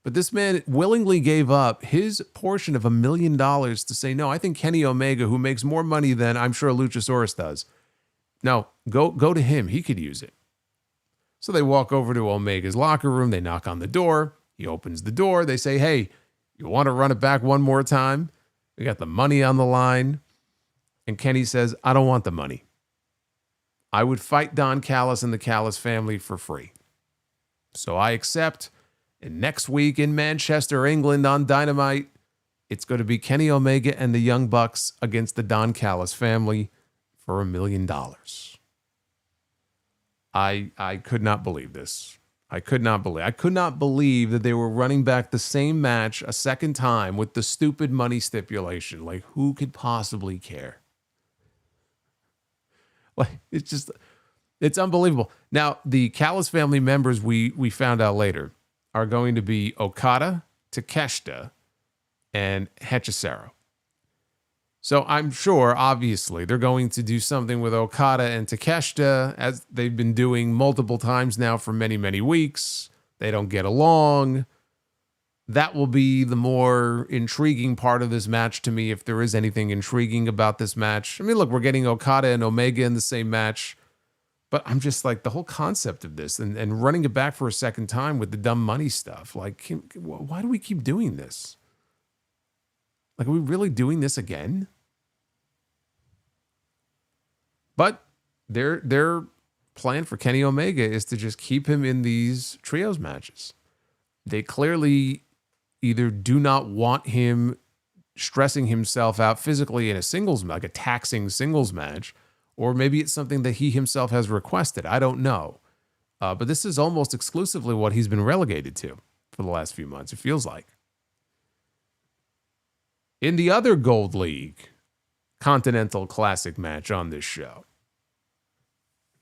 But this man willingly gave up his portion of $1 million to say, no, I think Kenny Omega, who makes more money than I'm sure Luchasaurus does, no, go to him. He could use it. So they walk over to Omega's locker room. They knock on the door. He opens the door. They say, hey, you want to run it back one more time? We got the money on the line. And Kenny says, I don't want the money. I would fight Don Callis and the Callis family for free. So I accept. And next week in Manchester, England on Dynamite, it's going to be Kenny Omega and the Young Bucks against the Don Callis family for $1 million. I could not believe this. I could not believe that they were running back the same match a second time with the stupid money stipulation. Like, who could possibly care? Like, it's unbelievable. Now, the Callis family members we found out later are going to be Okada, Takeshita, and Hechicero. So I'm sure, obviously, they're going to do something with Okada and Takeshita, as they've been doing multiple times now for many, many weeks. They don't get along. That will be the more intriguing part of this match to me, if there is anything intriguing about this match. I mean, look, we're getting Okada and Omega in the same match, but I'm just like, the whole concept of this and running it back for a second time with the dumb money stuff. Like, why do we keep doing this? Like, are we really doing this again? But their plan for Kenny Omega is to just keep him in these trios matches. They clearly either do not want him stressing himself out physically in a singles, like a taxing singles match, or maybe it's something that he himself has requested. I don't know. But this is almost exclusively what he's been relegated to for the last few months, it feels like. In the other Gold League Continental Classic match on this show,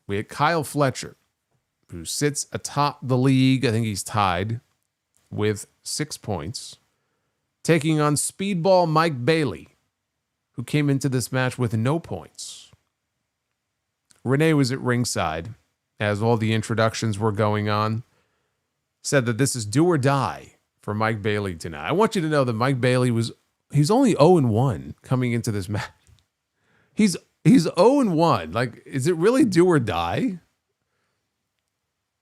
we had Kyle Fletcher, who sits atop the league. I think he's tied with 6 points, taking on Speedball Mike Bailey, who came into this match with no points. Renee was at ringside as all the introductions were going on, said that this is do or die for Mike Bailey tonight. I want you to know that Mike Bailey he's only 0-1 coming into this match. He's 0-1. Like, is it really do or die?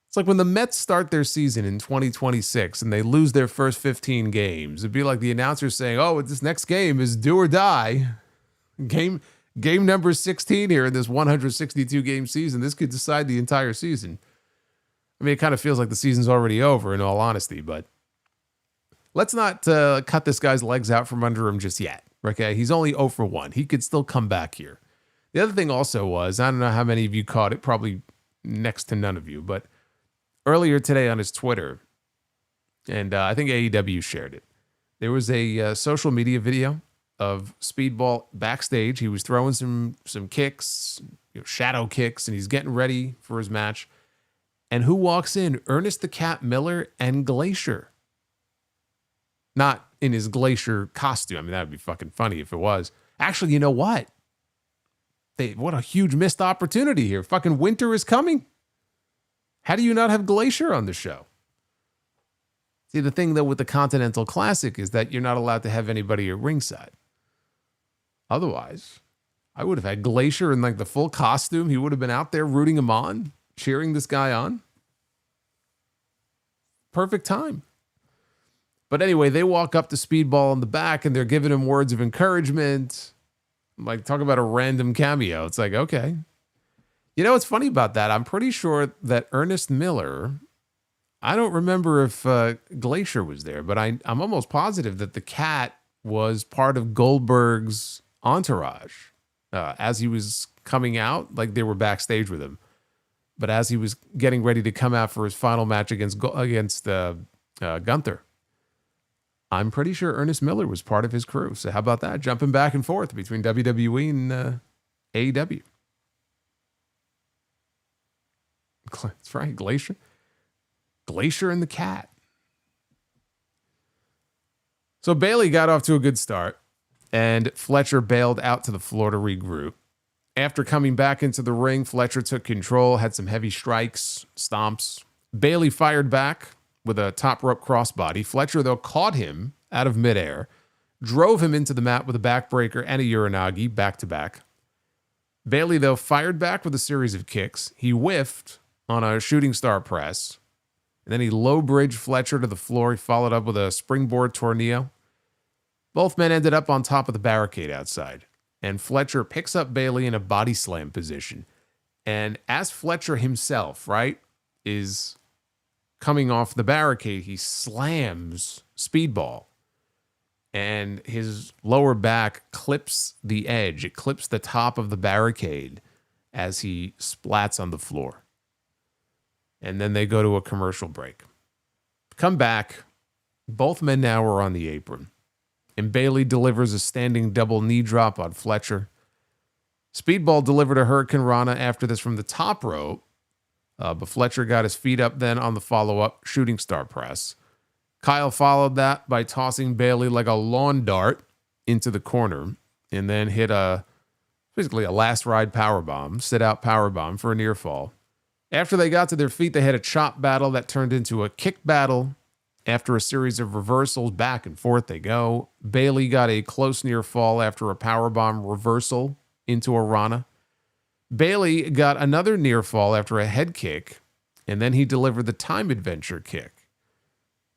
It's like when the Mets start their season in 2026 and they lose their first 15 games. It'd be like the announcer saying, oh, this next game is do or die. Game Game number 16 here in this 162 game season. This could decide the entire season. I mean, it kind of feels like the season's already over, in all honesty, but let's not cut this guy's legs out from under him just yet. Okay, he's only 0 for 1. He could still come back here. The other thing also was, I don't know how many of you caught it, probably next to none of you, but earlier today on his Twitter, and I think AEW shared it, there was a social media video of Speedball backstage. He was throwing some kicks, shadow kicks, and he's getting ready for his match. And who walks in? Ernest the Cat Miller and Glacier. Not in his Glacier costume. I mean, that would be fucking funny if it was. Actually, you know what? What a huge missed opportunity here. Fucking winter is coming. How do you not have Glacier on the show? See, the thing, though, with the Continental Classic is that you're not allowed to have anybody at ringside. Otherwise, I would have had Glacier in like the full costume. He would have been out there rooting him on, cheering this guy on. Perfect time. But anyway, they walk up to Speedball in the back and they're giving him words of encouragement. Like, talk about a random cameo. It's like, okay. You know what's funny about that? I'm pretty sure that Ernest Miller, I don't remember if Glacier was there, but I'm almost positive that the Cat was part of Goldberg's entourage as he was coming out. Like, they were backstage with him. But as he was getting ready to come out for his final match against Gunther, I'm pretty sure Ernest Miller was part of his crew. So how about that? Jumping back and forth between WWE and AEW. That's right, Glacier. Glacier and the Cat. So Bayley got off to a good start, and Fletcher bailed out to the floor to regroup. After coming back into the ring, Fletcher took control, had some heavy strikes, stomps. Bayley fired back with a top rope crossbody. Fletcher, though, caught him out of midair, drove him into the mat with a backbreaker and a Uranagi back-to-back. Bayley, though, fired back with a series of kicks. He whiffed on a shooting star press, and then he low-bridged Fletcher to the floor. He followed up with a springboard tornillo. Both men ended up on top of the barricade outside, and Fletcher picks up Bayley in a body slam position. And as Fletcher himself, right, is coming off the barricade, he slams Speedball, and his lower back clips the edge. It clips the top of the barricade as he splats on the floor. And then they go to a commercial break. Come back. Both men now are on the apron. And Bayley delivers a standing double knee drop on Fletcher. Speedball delivered a Hurricane Rana after this from the top rope. But Fletcher got his feet up then on the follow-up shooting star press. Kyle followed that by tossing Bayley like a lawn dart into the corner and then hit basically a last ride powerbomb, sit-out powerbomb for a near fall. After they got to their feet, they had a chop battle that turned into a kick battle. After a series of reversals, back and forth they go. Bayley got a close near fall after a powerbomb reversal into a Rana. Bayley got another near fall after a head kick, and then he delivered the time adventure kick.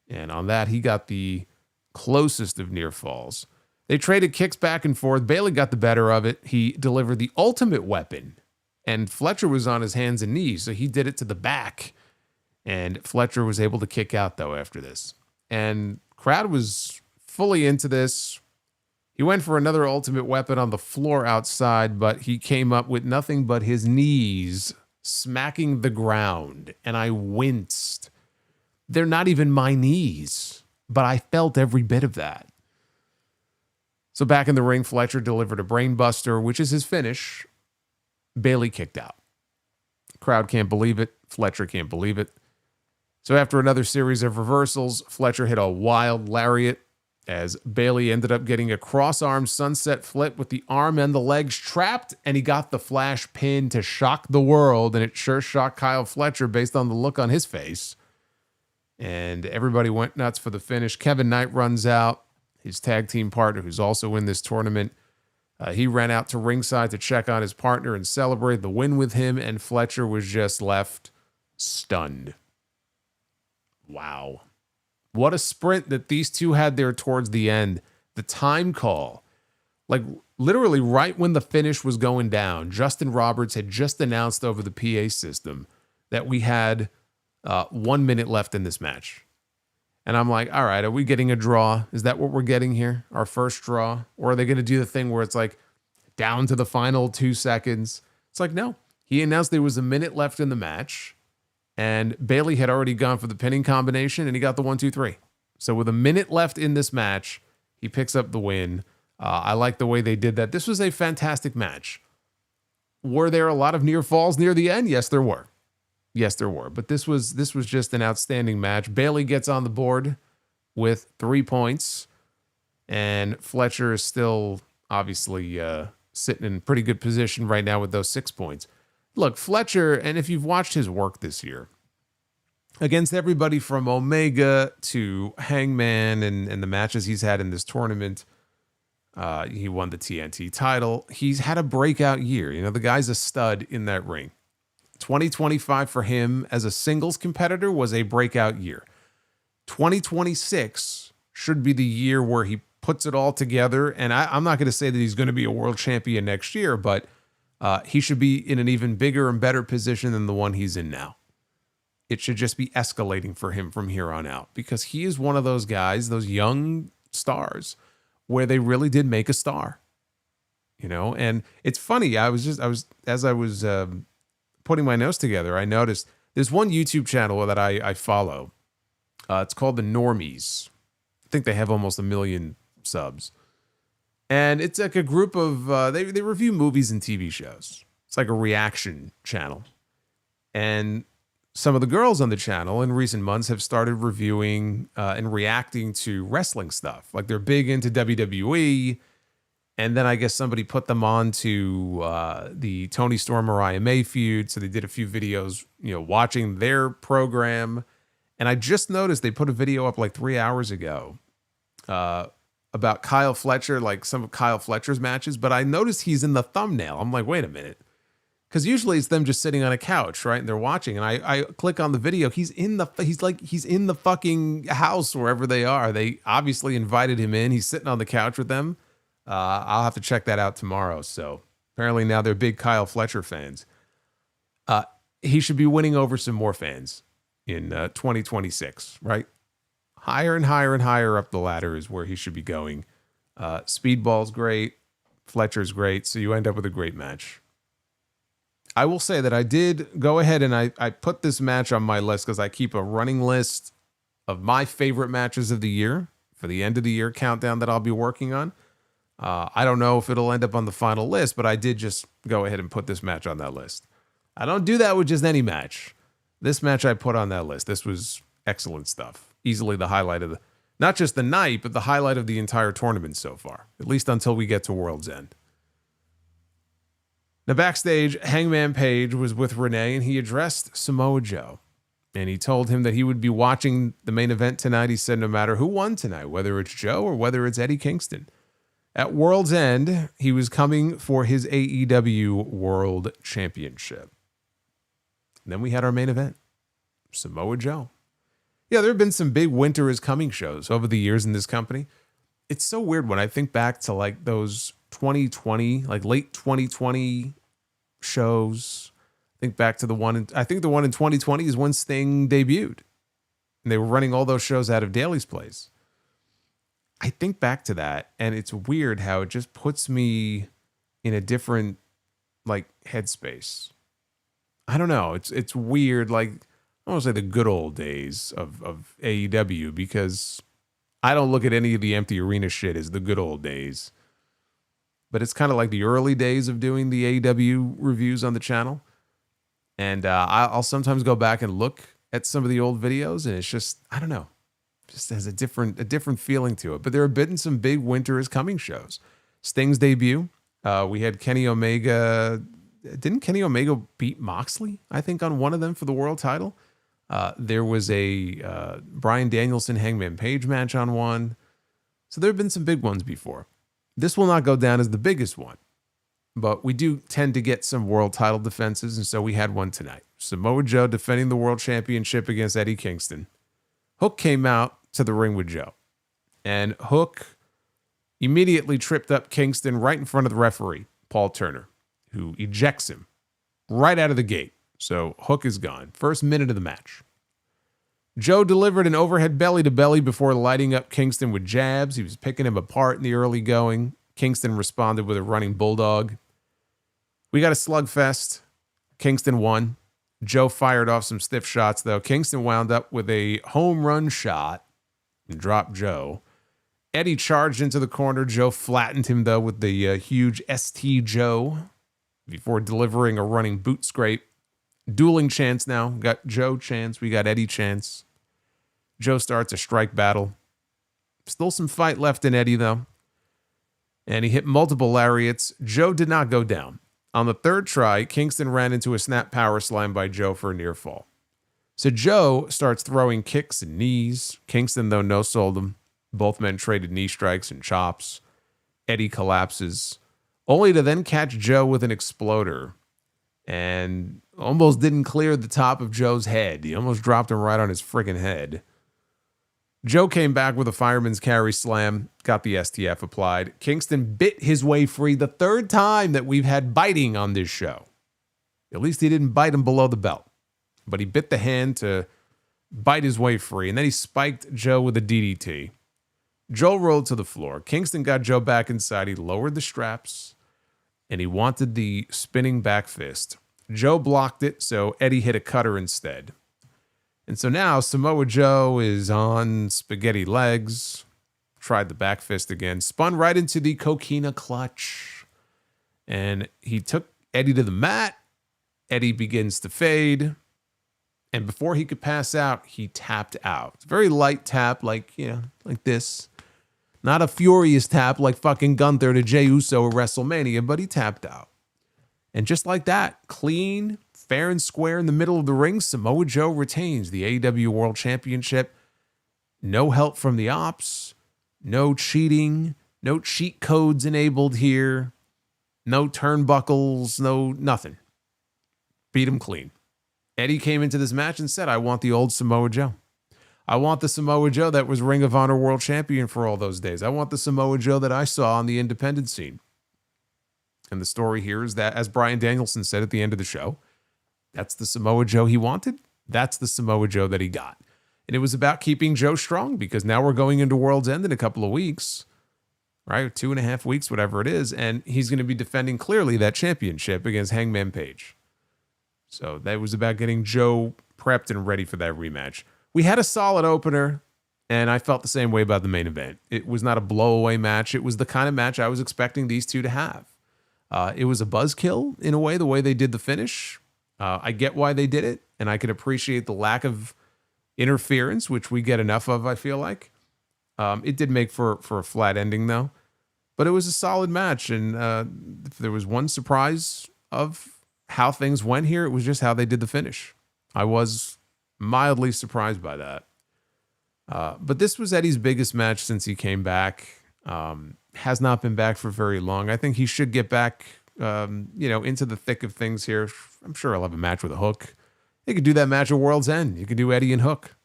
And on that, he got the closest of near falls. They traded kicks back and forth. Bayley got the better of it. He delivered the ultimate weapon, and Fletcher was on his hands and knees, so he did it to the back. And Fletcher was able to kick out, though, after this. And crowd was fully into this. He went for another ultimate weapon on the floor outside, but he came up with nothing but his knees smacking the ground. And I winced. They're not even my knees, but I felt every bit of that. So back in the ring, Fletcher delivered a brainbuster, which is his finish. Bayley kicked out. Crowd can't believe it. Fletcher can't believe it. So after another series of reversals, Fletcher hit a wild lariat as Bayley ended up getting a cross-arm sunset flip with the arm and the legs trapped, and he got the flash pin to shock the world, and it sure shocked Kyle Fletcher based on the look on his face. And everybody went nuts for the finish. Kevin Knight runs out, his tag team partner, who's also in this tournament. He ran out to ringside to check on his partner and celebrate the win with him, and Fletcher was just left stunned. Wow. What a sprint that these two had there towards the end. The time call. Like, literally right when the finish was going down, Justin Roberts had just announced over the PA system that we had 1 minute left in this match. And I'm like, all right, are we getting a draw? Is that what we're getting here? Our first draw? Or are they going to do the thing where it's like down to the final 2 seconds? It's like, no. He announced there was a minute left in the match, and Bayley had already gone for the pinning combination, and he got the 1, 2, 3. So with a minute left in this match, he picks up the win. I like the way they did that. This was a fantastic match. Were there a lot of near falls near the end? Yes, there were. Yes, there were. But this was just an outstanding match. Bayley gets on the board with 3 points, and Fletcher is still obviously sitting in pretty good position right now with those 6 points. Look, Fletcher, and if you've watched his work this year, against everybody from Omega to Hangman and the matches he's had in this tournament, he won the TNT title. He's had a breakout year. You know, the guy's a stud in that ring. 2025 for him as a singles competitor was a breakout year. 2026 should be the year where he puts it all together. And I'm not going to say that he's going to be a world champion next year, but he should be in an even bigger and better position than the one he's in now. It should just be escalating for him from here on out, because he is one of those guys, those young stars, where they really did make a star. You know, and it's funny. As I was putting my notes together, I noticed there's one YouTube channel that I follow. It's called The Normies. I think they have almost 1 million subs. And it's like a group of, they review movies and TV shows. It's like a reaction channel. And some of the girls on the channel in recent months have started reviewing and reacting to wrestling stuff. Like they're big into WWE. And then I guess somebody put them on to the Tony Storm Mariah May feud. So they did a few videos, you know, watching their program. And I just noticed they put a video up like 3 hours ago about Kyle Fletcher, like some of Kyle Fletcher's matches. But I noticed he's in the thumbnail. I'm like, wait a minute. Because usually it's them just sitting on a couch, right? And they're watching. And I click on the video. He's in the fucking house wherever they are. They obviously invited him in. He's sitting on the couch with them. I'll have to check that out tomorrow. So apparently now they're big Kyle Fletcher fans. He should be winning over some more fans in 2026, right? Higher and higher and higher up the ladder is where he should be going. Speedball's great. Fletcher's great. So you end up with a great match. I will say that I did go ahead and I put this match on my list because I keep a running list of my favorite matches of the year for the end of the year countdown that I'll be working on. I don't know if it'll end up on the final list, but I did just go ahead and put this match on that list. I don't do that with just any match. This match I put on that list. This was excellent stuff. Easily the highlight of not just the night, but the highlight of the entire tournament so far, at least until we get to World's End. Now, backstage, Hangman Page was with Renee, and he addressed Samoa Joe. And he told him that he would be watching the main event tonight. He said no matter who won tonight, whether it's Joe or whether it's Eddie Kingston. At World's End, he was coming for his AEW World Championship. And then we had our main event, Samoa Joe. Yeah, there have been some big Winter is Coming shows over the years in this company. It's so weird when I think back to like those 2020, like late 2020 shows. Think back to the one, I think the one in 2020 is when Sting debuted. And they were running all those shows out of Daly's Place. I think back to that, and it's weird how it just puts me in a different like headspace. I don't know. It's weird. Like, I want to say the good old days of AEW, because I don't look at any of the empty arena shit as the good old days. But it's kind of like the early days of doing the AEW reviews on the channel. And I'll sometimes go back and look at some of the old videos, and it's just, I don't know, just has a different feeling to it. But there have been some big Winter is Coming shows. Sting's debut, we had Kenny Omega. Didn't Kenny Omega beat Moxley, I think, on one of them for the world title? There was a Bryan Danielson Hangman Page match on one. So there have been some big ones before. This will not go down as the biggest one, but we do tend to get some world title defenses, and so we had one tonight. Samoa Joe defending the world championship against Eddie Kingston. Hook came out to the ring with Joe, and Hook immediately tripped up Kingston right in front of the referee, Paul Turner, who ejects him right out of the gate. So Hook is gone. First minute of the match. Joe delivered an overhead belly-to-belly before lighting up Kingston with jabs. He was picking him apart in the early going. Kingston responded with a running bulldog. We got a slugfest. Kingston won. Joe fired off some stiff shots, though. Kingston wound up with a home run shot and dropped Joe. Eddie charged into the corner. Joe flattened him, though, with the huge ST Joe before delivering a running boot scrape. Dueling chants now. We got Joe chants. We got Eddie chants. Joe starts a strike battle. Still some fight left in Eddie, though. And he hit multiple lariats. Joe did not go down. On the third try, Kingston ran into a snap power slam by Joe for a near fall. So Joe starts throwing kicks and knees. Kingston, though, no-sold him. Both men traded knee strikes and chops. Eddie collapses, only to then catch Joe with an exploder and almost didn't clear the top of Joe's head. He almost dropped him right on his friggin' head. Joe came back with a fireman's carry slam, got the STF applied. Kingston bit his way free the third time that we've had biting on this show. At least he didn't bite him below the belt, but he bit the hand to bite his way free, and then he spiked Joe with a DDT. Joe rolled to the floor. Kingston got Joe back inside. He lowered the straps, and he wanted the spinning back fist. Joe blocked it, so Eddie hit a cutter instead. And so now Samoa Joe is on spaghetti legs, tried the back fist again, spun right into the coquina clutch, and he took Eddie to the mat. Eddie begins to fade, and before he could pass out, he tapped out. It's a very light tap, like this. Not a furious tap like fucking Gunther to Jey Uso at WrestleMania, but he tapped out. And just like that, clean, fair and square in the middle of the ring, Samoa Joe retains the AEW World Championship. No help from the Opps. No cheating. No cheat codes enabled here. No turnbuckles. No nothing. Beat him clean. Eddie came into this match and said, I want the old Samoa Joe. I want the Samoa Joe that was Ring of Honor World Champion for all those days. I want the Samoa Joe that I saw on the independent scene. And the story here is that, as Bryan Danielson said at the end of the show, that's the Samoa Joe he wanted. That's the Samoa Joe that he got. And it was about keeping Joe strong, because now we're going into World's End in a couple of weeks, right? 2.5 weeks, whatever it is. And he's going to be defending clearly that championship against Hangman Page. So that was about getting Joe prepped and ready for that rematch. We had a solid opener, and I felt the same way about the main event. It was not a blowaway match. It was the kind of match I was expecting these two to have. It was a buzzkill in a way, the way they did the finish. I get why they did it, and I can appreciate the lack of interference, which we get enough of, I feel like. It did make for a flat ending, though. But it was a solid match, and if there was one surprise of how things went here, it was just how they did the finish. I was mildly surprised by that. But this was Eddie's biggest match since he came back. Has not been back for very long. I think he should get back, into the thick of things here. I'm sure he'll have a match with a Hook. He could do that match at World's End. You could do Eddie and Hook.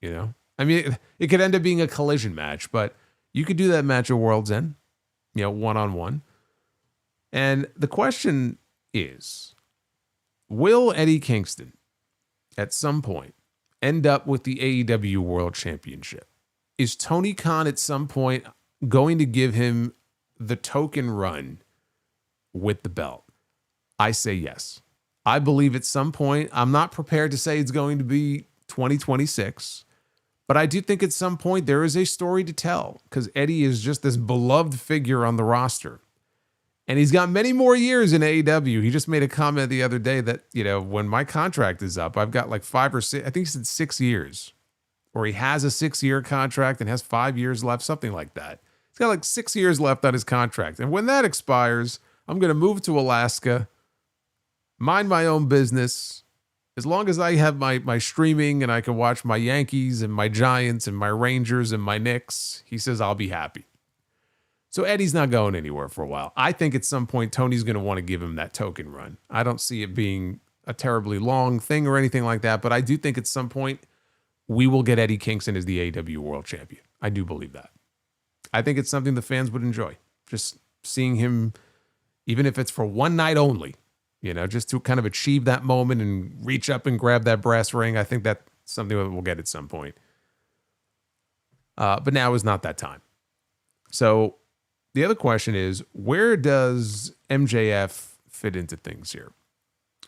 I mean, it could end up being a collision match, but you could do that match at World's End, one-on-one. And the question is, will Eddie Kingston at some point end up with the AEW World Championship? Is Tony Khan at some point going to give him the token run with the belt? I say yes. I believe at some point, I'm not prepared to say it's going to be 2026, but I do think at some point there is a story to tell, because Eddie is just this beloved figure on the roster. And he's got many more years in AEW. He just made a comment the other day that, when my contract is up, I've got like 5 or 6, I think he said 6 years. Or he has a 6-year contract and has 5 years left, something like that. He's got like 6 years left on his contract. And when that expires, I'm going to move to Alaska, mind my own business. As long as I have my streaming and I can watch my Yankees and my Giants and my Rangers and my Knicks, he says I'll be happy. So Eddie's not going anywhere for a while. I think at some point Tony's going to want to give him that token run. I don't see it being a terribly long thing or anything like that, but I do think at some point we will get Eddie Kingston as the AEW World Champion. I do believe that. I think it's something the fans would enjoy. Just seeing him, even if it's for one night only, just to kind of achieve that moment and reach up and grab that brass ring. I think that's something that we'll get at some point. But now is not that time. So the other question is, where does MJF fit into things here?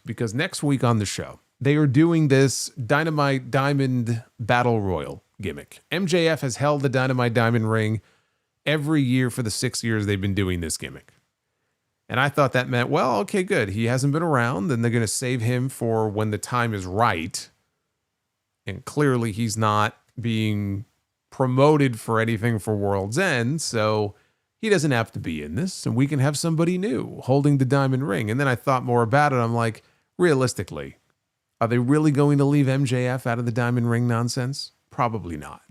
Because next week on the show, they are doing this Dynamite Diamond Battle Royal gimmick. MJF has held the Dynamite Diamond ring every year for the 6 years they've been doing this gimmick. And I thought that meant, well, okay, good. He hasn't been around, then they're going to save him for when the time is right. And clearly he's not being promoted for anything for World's End, so he doesn't have to be in this, and we can have somebody new holding the diamond ring. And then I thought more about it. I'm like, realistically, are they really going to leave MJF out of the diamond ring nonsense? Probably not.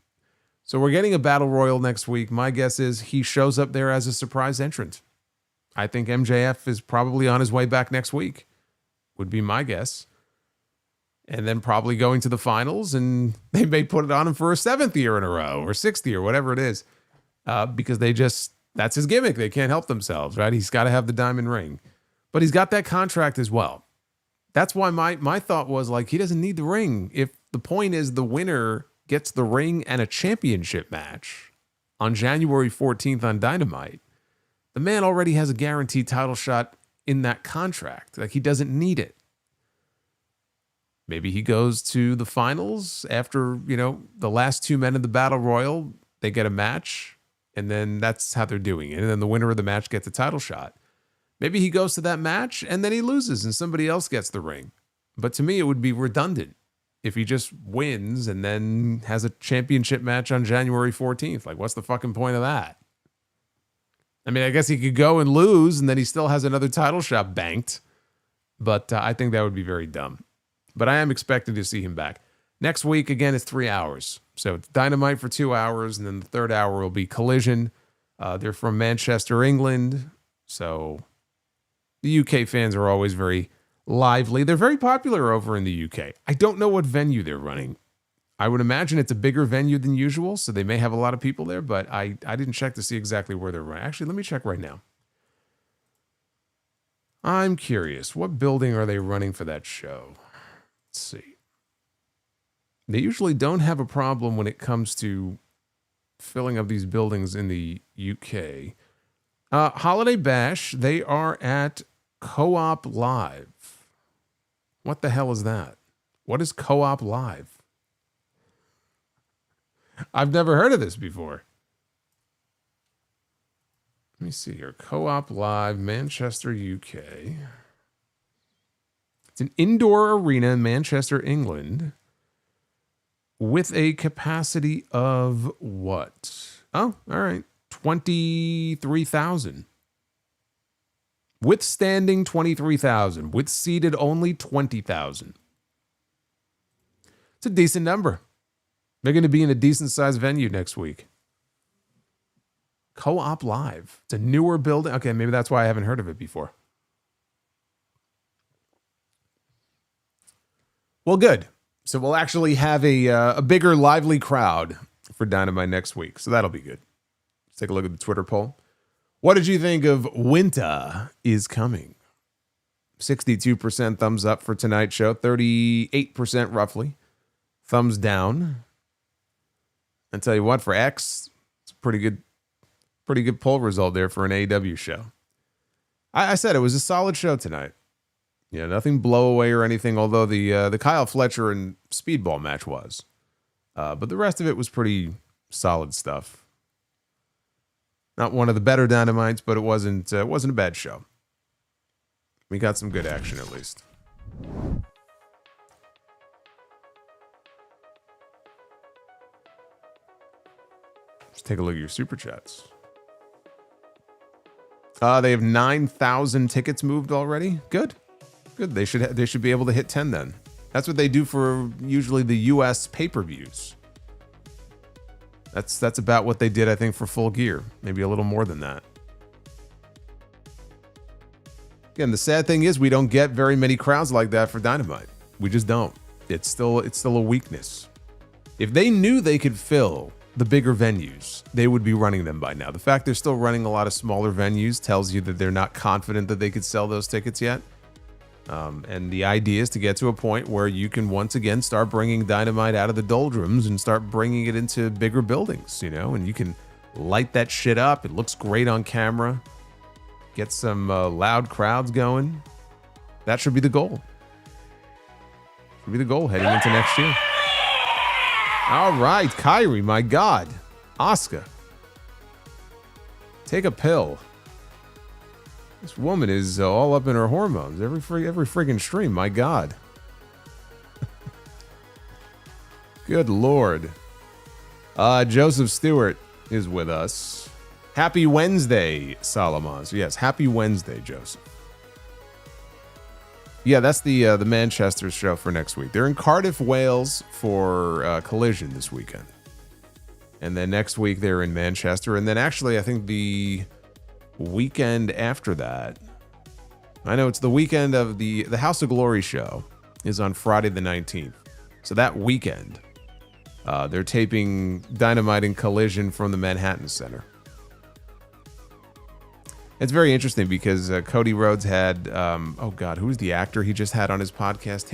So we're getting a battle royal next week. My guess is he shows up there as a surprise entrant. I think MJF is probably on his way back next week, would be my guess. And then probably going to the finals, and they may put it on him for a 7th year in a row or 6th year, whatever it is, because that's his gimmick. They can't help themselves, right? He's got to have the diamond ring, but he's got that contract as well. That's why my thought was, like, he doesn't need the ring. If the point is the winner gets the ring and a championship match on January 14th on Dynamite, the man already has a guaranteed title shot in that contract. Like, he doesn't need it. Maybe he goes to the finals after, the last 2 men in the Battle Royal, they get a match, and then that's how they're doing it. And then the winner of the match gets a title shot. Maybe he goes to that match, and then he loses, and somebody else gets the ring. But to me, it would be redundant if he just wins and then has a championship match on January 14th. Like, what's the fucking point of that? I mean, I guess he could go and lose, and then he still has another title shot banked. But I think that would be very dumb. But I am expecting to see him back. Next week, again, it's 3 hours. So it's Dynamite for 2 hours, and then the third hour will be Collision. They're from Manchester, England. So the UK fans are always very lively. They're very popular over in the UK. I don't know what venue they're running. I would imagine it's a bigger venue than usual, so they may have a lot of people there, but I didn't check to see exactly where they're running. Actually, let me check right now. I'm curious. What building are they running for that show? Let's see. They usually don't have a problem when it comes to filling up these buildings in the UK. Holiday Bash, they are at Co-op Live. What the hell is that? What is Co-op Live? I've never heard of this before. Let me see here. Co-op Live, Manchester, UK. It's an indoor arena in Manchester, England, with a capacity of what? Oh, all right. 23,000. With standing, 23,000. With seated, only 20,000. It's a decent number. They're going to be in a decent-sized venue next week. Co-op Live. It's a newer building. Okay, maybe that's why I haven't heard of it before. Well, good. So we'll actually have a bigger, lively crowd for Dynamite next week. So that'll be good. Let's take a look at the Twitter poll. What did you think of Winter is Coming? 62% thumbs up for tonight's show. 38% roughly thumbs down. I tell you what, for X, it's a pretty good poll result there for an AEW show. I said it was a solid show tonight. Yeah, nothing blow away or anything, although the Kyle Fletcher and Speedball match was. But the rest of it was pretty solid stuff. Not one of the better Dynamites, but it wasn't a bad show. We got some good action at least. Let's take a look at your super chats. They have 9,000 tickets moved already. Good. They should be able to hit 10 then. That's what they do for usually the US pay-per-views. That's about what they did, I think, for Full Gear. Maybe a little more than that. Again, the sad thing is we don't get very many crowds like that for Dynamite. We just don't. It's still a weakness. If they knew they could fill the bigger venues. They would be running them by now. The fact they're still running a lot of smaller venues tells you that they're not confident that they could sell those tickets yet. And the idea is to get to a point where you can once again start bringing Dynamite out of the doldrums and start bringing it into bigger buildings, you know, and you can light that shit up. It looks great on camera. Get some loud crowds going. That should be the goal. Should be the goal heading into next year. All right, Kairi, my God. Asuka. Take a pill. This woman is all up in her hormones. Every friggin' stream, my God. Good Lord. Joseph Stewart is with us. Happy Wednesday, Solomonster. Yes, happy Wednesday, Joseph. Yeah, that's the Manchester show for next week. They're in Cardiff, Wales for Collision this weekend. And then next week they're in Manchester. And then actually, I think the weekend after that, I know it's the weekend of the House of Glory show is on Friday the 19th. So that weekend, they're taping Dynamite and Collision from the Manhattan Center. It's very interesting because Cody Rhodes had, oh God, who's the actor he just had on his podcast?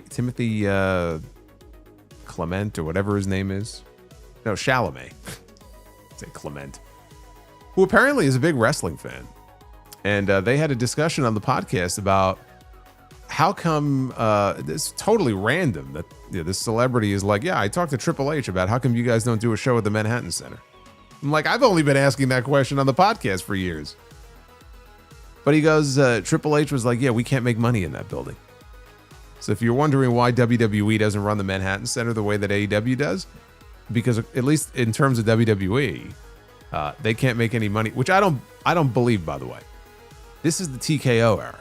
Timothy Clement or whatever his name is. No, Chalamet. Say Clement. Who apparently is a big wrestling fan. And they had a discussion on the podcast about how come, it's totally random that this celebrity is like, yeah, I talked to Triple H about how come you guys don't do a show at the Manhattan Center. I'm like, I've only been asking that question on the podcast for years. But he goes, Triple H was like, yeah, we can't make money in that building. So if you're wondering why WWE doesn't run the Manhattan Center the way that AEW does, because at least in terms of WWE, they can't make any money, which I don't believe, by the way. This is the TKO era.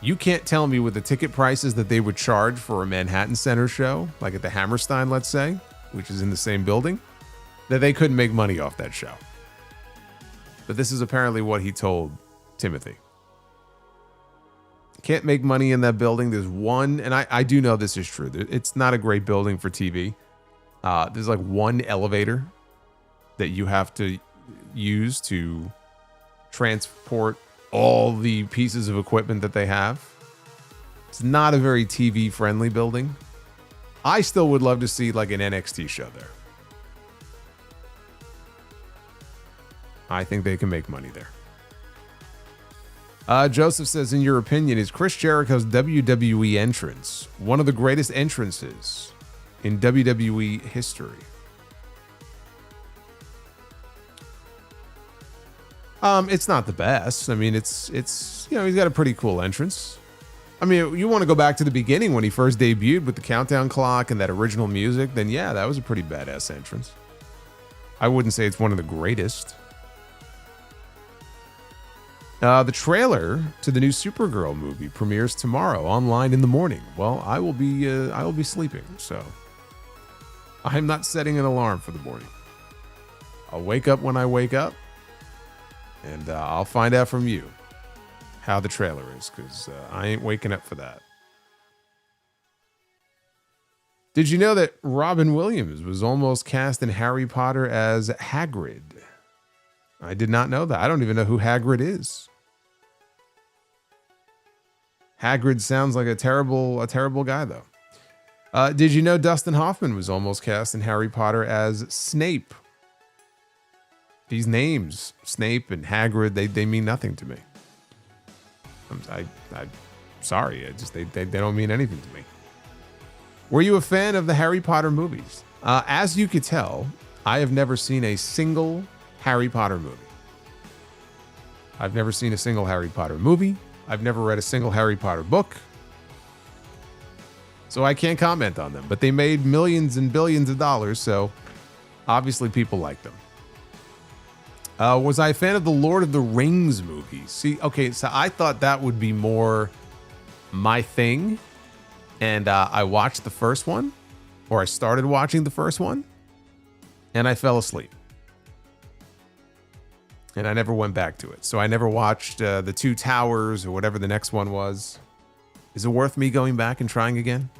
You can't tell me with the ticket prices that they would charge for a Manhattan Center show, like at the Hammerstein, let's say, which is in the same building, that they couldn't make money off that show. But this is apparently what he told Timothy. Can't make money in that building. There's one, and I do know this is true. It's not a great building for TV. There's like one elevator that you have to use to transport all the pieces of equipment that they have. It's not a very TV friendly building. I still would love to see like an NXT show there. I think they can make money there. Joseph says, in your opinion, is Chris Jericho's WWE entrance one of the greatest entrances in WWE history? It's not the best. I mean, it's you know, he's got a pretty cool entrance. I mean, you want to go back to the beginning when he first debuted with the countdown clock and that original music, then yeah, that was a pretty badass entrance. I wouldn't say it's one of the greatest. The trailer to the new Supergirl movie premieres tomorrow online in the morning. Well, I will be sleeping, so I'm not setting an alarm for the morning. I'll wake up when I wake up, and I'll find out from you how the trailer is, because I ain't waking up for that. Did you know that Robin Williams was almost cast in Harry Potter as Hagrid? I did not know that. I don't even know who Hagrid is. Hagrid sounds like a terrible guy, though. Did you know Dustin Hoffman was almost cast in Harry Potter as Snape? These names, Snape and Hagrid, they mean nothing to me. I'm sorry. They don't mean anything to me. Were you a fan of the Harry Potter movies? As you could tell, I have never seen a single Harry Potter movie. I've never seen a single Harry Potter movie. I've never read a single Harry Potter book. So I can't comment on them, but they made millions and billions of dollars, so obviously people like them. Was I a fan of the Lord of the Rings movies? See, okay, so I thought that would be more my thing, and I watched the first one, or I started watching the first one, and I fell asleep. And I never went back to it. So I never watched The Two Towers or whatever the next one was. Is it worth me going back and trying again?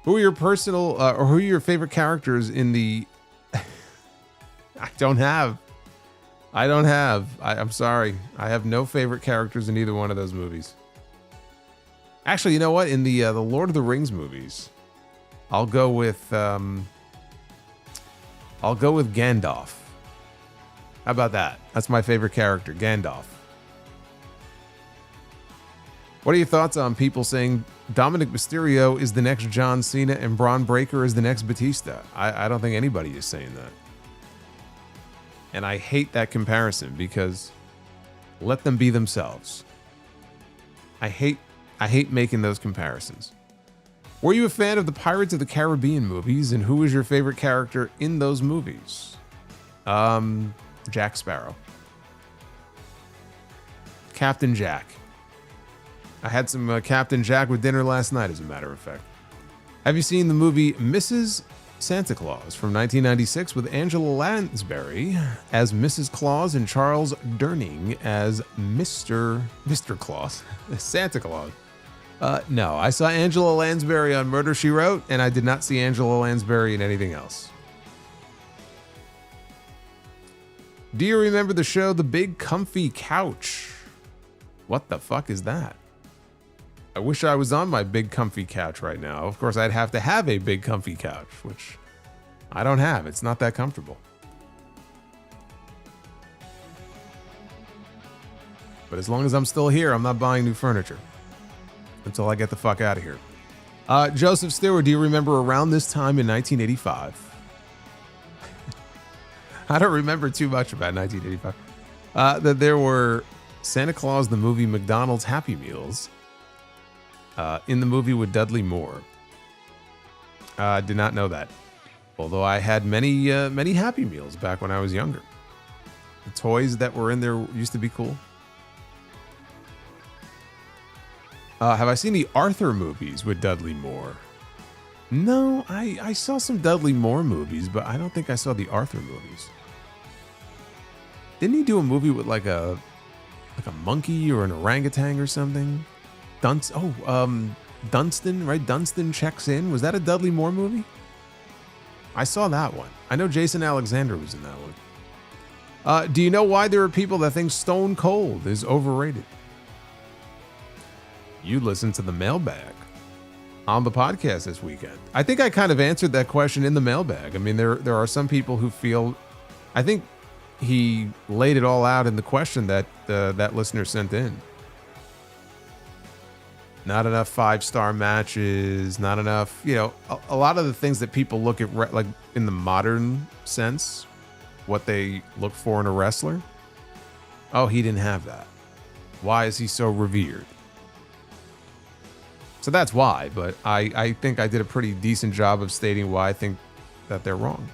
Who are your personal, or who are your favorite characters in the... I'm sorry. I have no favorite characters in either one of those movies. Actually, you know what? In the Lord of the Rings movies, I'll go with Gandalf. How about that? That's my favorite character, Gandalf. What are your thoughts on people saying Dominic Mysterio is the next John Cena and Braun Breaker is the next Batista? I don't think anybody is saying that. And I hate that comparison because let them be themselves. I hate making those comparisons. Were you a fan of the Pirates of the Caribbean movies, and who was your favorite character in those movies? Jack Sparrow. Captain Jack. I had some Captain Jack with dinner last night, as a matter of fact. Have you seen the movie Mrs. Santa Claus from 1996 with Angela Lansbury as Mrs. Claus and Charles Durning as Mr. Claus? Santa Claus. No, I saw Angela Lansbury on Murder, She Wrote, and I did not see Angela Lansbury in anything else. Do you remember the show The Big Comfy Couch? What the fuck is that? I wish I was on my big comfy couch right now. Of course, I'd have to have a big comfy couch, which I don't have. It's not that comfortable. But as long as I'm still here, I'm not buying new furniture until I get the fuck out of here. Joseph Stewart, do you remember around this time in 1985? I don't remember too much about 1985. That there were Santa Claus, the movie, McDonald's Happy Meals, in the movie with Dudley Moore. Did not know that. Although I had many Happy Meals back when I was younger. The toys that were in there used to be cool. Have I seen the Arthur movies with Dudley Moore? No, I saw some Dudley Moore movies, but I don't think I saw the Arthur movies. Didn't he do a movie with like a monkey or an orangutan or something? Dunstan, right? Dunstan Checks In. Was that a Dudley Moore movie? I saw that one. I know Jason Alexander was in that one. Do you know why there are people that think Stone Cold is overrated? You listened to the mailbag on the podcast this weekend. I think I kind of answered that question in the mailbag. I mean, there are some people who feel, I think he laid it all out in the question that that listener sent in. Not enough 5-star matches, not enough, a lot of the things that people look at, like in the modern sense, what they look for in a wrestler. Oh, he didn't have that. Why is he so revered? So that's why, but I think I did a pretty decent job of stating why I think that they're wrong.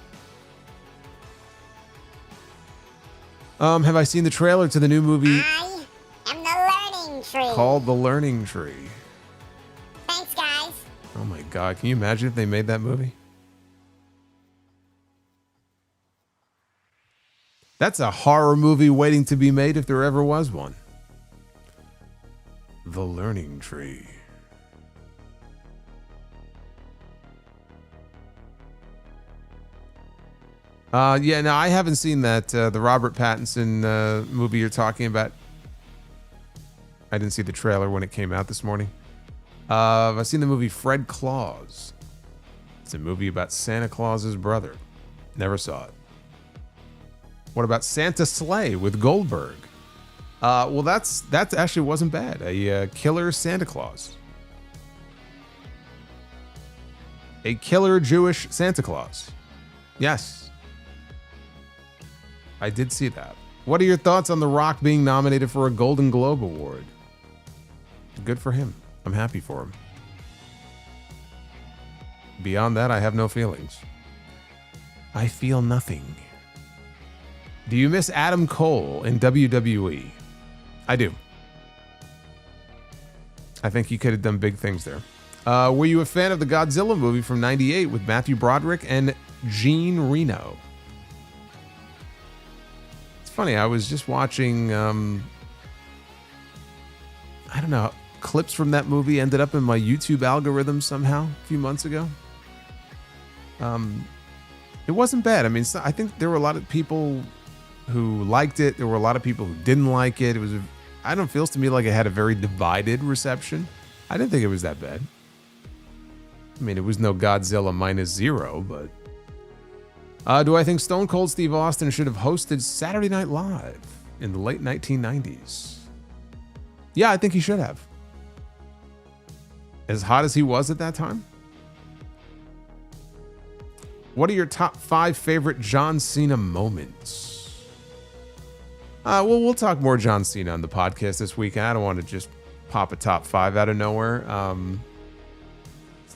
Have I seen the trailer to the new movie? I am the Learning Tree. Called The Learning Tree. Thanks, guys. Oh my God, can you imagine if they made that movie? That's a horror movie waiting to be made if there ever was one. The Learning Tree. Yeah, no, I haven't seen that, the Robert Pattinson movie you're talking about. I didn't see the trailer when it came out this morning. I've seen the movie Fred Claus. It's a movie about Santa Claus's brother. Never saw it. What about Santa Slay with Goldberg? Well, that actually wasn't bad. A killer Santa Claus. A killer Jewish Santa Claus. Yes. I did see that. What are your thoughts on The Rock being nominated for a Golden Globe Award? Good for him. I'm happy for him. Beyond that, I have no feelings. I feel nothing. Do you miss Adam Cole in WWE? I do. I think he could have done big things there. Were you a fan of the Godzilla movie from '98 with Matthew Broderick and Jean Reno? It's funny, I was just watching, I don't know, clips from that movie ended up in my YouTube algorithm somehow a few months ago. It wasn't bad. I mean, I think there were a lot of people who liked it. There were a lot of people who didn't like it. I don't know, it feels to me like it had a very divided reception. I didn't think it was that bad. I mean, it was no Godzilla -0, but... do I think Stone Cold Steve Austin should have hosted Saturday Night Live in the late 1990s? Yeah, I think he should have. As hot as he was at that time? What are your top 5 favorite John Cena moments? Well, we'll talk more John Cena on the podcast this week. I don't want to just pop a top 5 out of nowhere.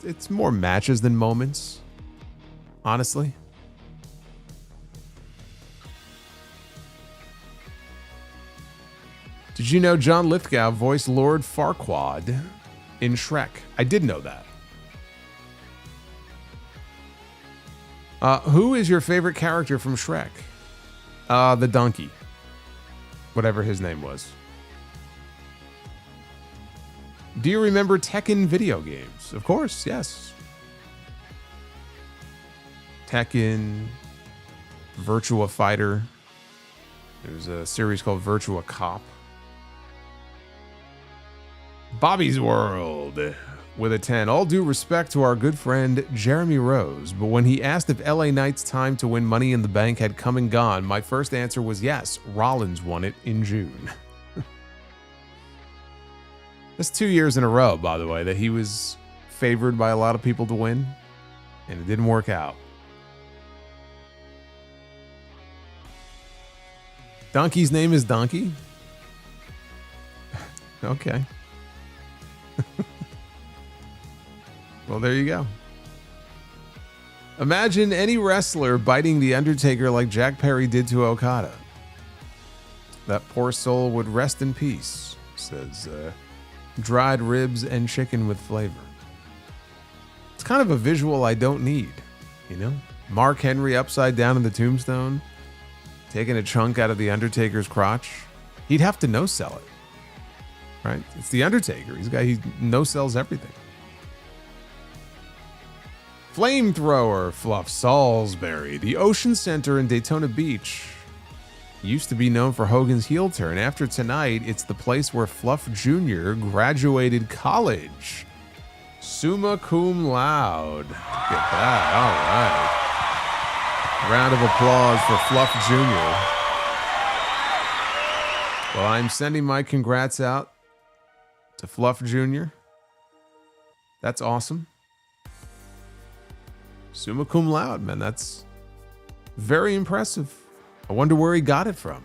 It's more matches than moments, honestly. Did you know John Lithgow voiced Lord Farquaad in Shrek? I did know that. Who is your favorite character from Shrek? The donkey. Whatever his name was. Do you remember Tekken video games? Of course, yes. Tekken, Virtua Fighter. There's a series called Virtua Cop. Bobby's World with a 10. All due respect to our good friend Jeremy Rose, but when he asked if LA Knight's time to win Money in the Bank had come and gone, my first answer was yes, Rollins won it in June. That's 2 years in a row, by the way, that he was favored by a lot of people to win, and it didn't work out. Donkey's name is Donkey? Okay. Well, there you go. Imagine any wrestler biting the Undertaker like Jack Perry did to Okada. That poor soul would rest in peace, says dried ribs and chicken with flavor. It's kind of a visual I don't need, you know? Mark Henry upside down in the tombstone, taking a chunk out of the Undertaker's crotch. He'd have to no-sell it, right? It's the Undertaker. He no-sells everything. Flamethrower Fluff Salisbury. The Ocean Center in Daytona Beach used to be known for Hogan's heel turn. After tonight, it's the place where Fluff Jr. graduated college. Summa cum laude. Look at that. All right. Round of applause for Fluff Jr. Well, I'm sending my congrats out to Fluff Jr. That's awesome. Summa cum laude, man. That's very impressive. I wonder where he got it from.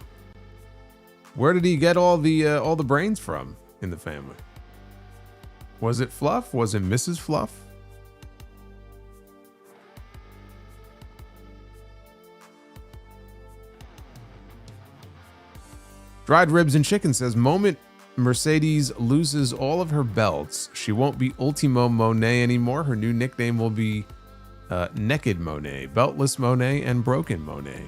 Where did he get all the brains from in the family? Was it Fluff? Was it Mrs. Fluff? Dried Ribs and Chicken says, moment Mercedes loses all of her belts, she won't be Ultimo Monet anymore. Her new nickname will be Naked Monet, Beltless Monet, and Broken Monet.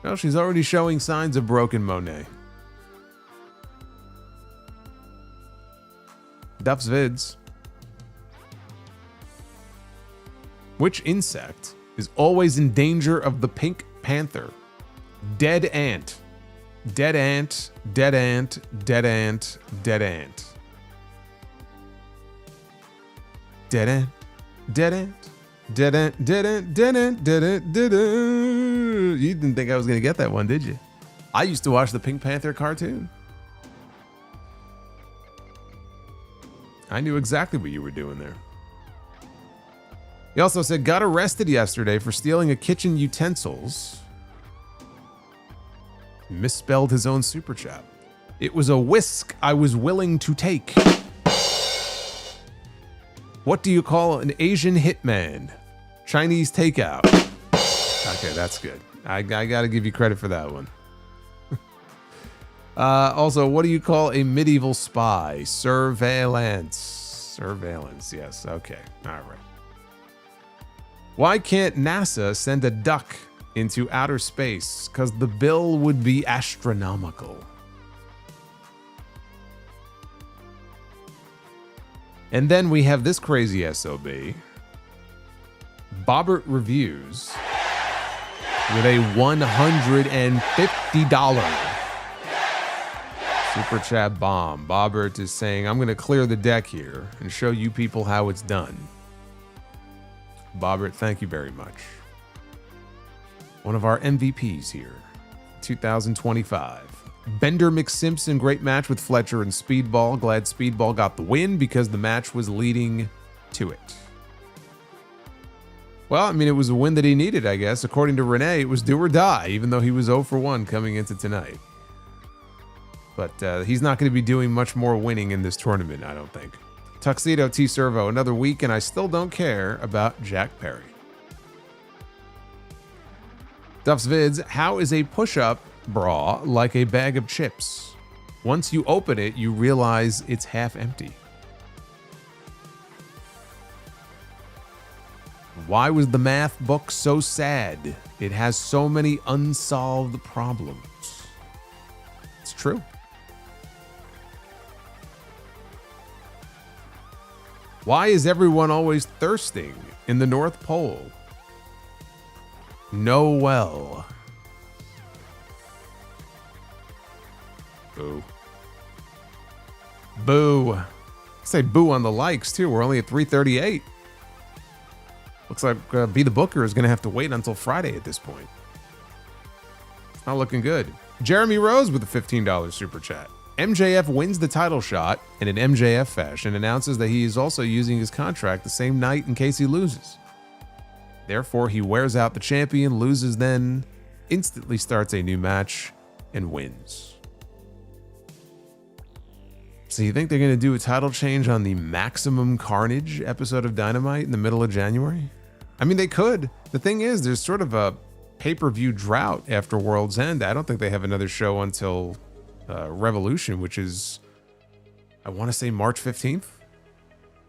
Well, she's already showing signs of Broken Monet. Duff's Vids. Which insect is always in danger of the Pink Panther? Dead ant. Dead ant, dead ant, dead ant, dead ant. Dead ant, dead ant. Didn't. You didn't think I was going to get that one, did you? I used to watch the Pink Panther cartoon. I knew exactly what you were doing there. He also said, got arrested yesterday for stealing a kitchen utensils. Misspelled his own super chat. It was a whisk I was willing to take. What do you call an Asian hitman? Chinese takeout. Okay, that's good. I gotta give you credit for that one. Also, what do you call a medieval spy? Surveillance. Surveillance, yes. Okay, all right. Why can't NASA send a duck into outer space? Because the bill would be astronomical. And then we have this crazy SOB. Bobbert Reviews with a $150 Super Chat bomb. Bobbert is saying, I'm going to clear the deck here and show you people how it's done. Bobbert, thank you very much. One of our MVPs here, 2025. Bender McSimpson, great match with Fletcher and Speedball. Glad Speedball got the win because the match was leading to it. Well, I mean, it was a win that he needed, I guess. According to Renee, it was do or die, even though he was 0 for 1 coming into tonight. But he's not going to be doing much more winning in this tournament, I don't think. Tuxedo T Servo, another week, and I still don't care about Jack Perry. Duff's Vids, how is a push-up bra like a bag of chips? Once you open it, you realize it's half empty. Why was the math book so sad? It has so many unsolved problems. It's true. Why is everyone always thirsting in the North Pole? Know well. Boo. Boo. Say boo on the likes, too. We're only at 338. Looks like Be the Booker is going to have to wait until Friday at this point. Not looking good. Jeremy Rose with a $15 super chat. MJF wins the title shot in an MJF fashion, announces that he is also using his contract the same night in case he loses. Therefore, he wears out the champion, loses then, instantly starts a new match, and wins. So you think they're going to do a title change on the Maximum Carnage episode of Dynamite in the middle of January? I mean, they could. The thing is, there's sort of a pay-per-view drought after World's End. I don't think they have another show until Revolution, which is, I want to say March 15th.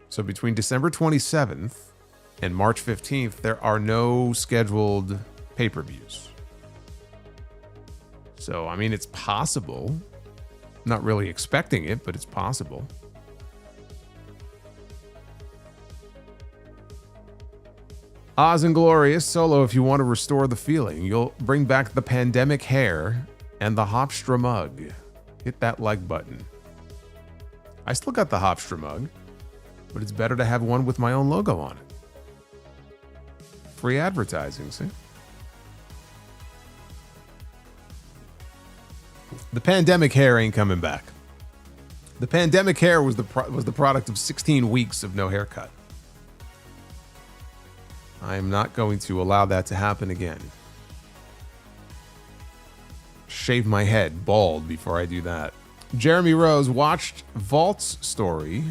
So between December 27th and March 15th, there are no scheduled pay-per-views. So, I mean, it's possible. Not really expecting it, but it's possible. Oz and Glorious, Solo, if you want to restore the feeling, you'll bring back the pandemic hair and the Hofstra mug. Hit that like button. I still got the Hofstra mug, but it's better to have one with my own logo on it. Free advertising, see? The pandemic hair ain't coming back. The pandemic hair was the product of 16 weeks of no haircut. I am not going to allow that to happen again. Shave my head bald before I do that. Jeremy Rose watched Vault's story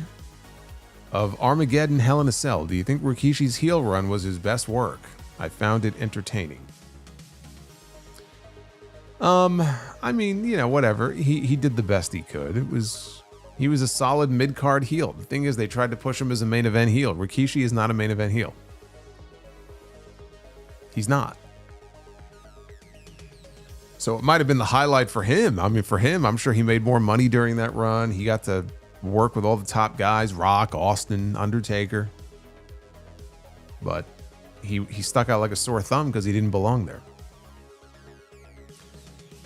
of Armageddon Hell in a Cell. Do you think Rikishi's heel run was his best work? I found it entertaining. I mean, you know, whatever. He did the best he could. He was a solid mid-card heel. The thing is, they tried to push him as a main event heel. Rikishi is not a main event heel. He's not. So it might have been the highlight for him. I mean, for him, I'm sure he made more money during that run. He got to work with all the top guys, Rock, Austin, Undertaker. But he stuck out like a sore thumb because he didn't belong there.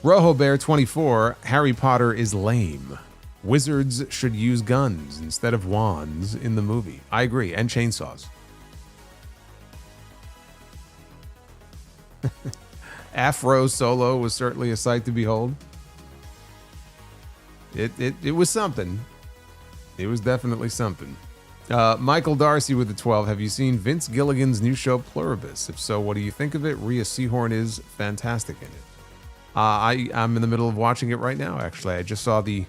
Rojo Bear 24, Harry Potter is lame. Wizards should use guns instead of wands in the movie. I agree, and chainsaws. Afro Solo was certainly a sight to behold. It was something. It was definitely something. Michael Darcy with the 12. Have you seen Vince Gilligan's new show Pluribus? If so, what do you think of it? Rhea Seehorn is fantastic in it. I'm in the middle of watching it right now, actually. I just saw the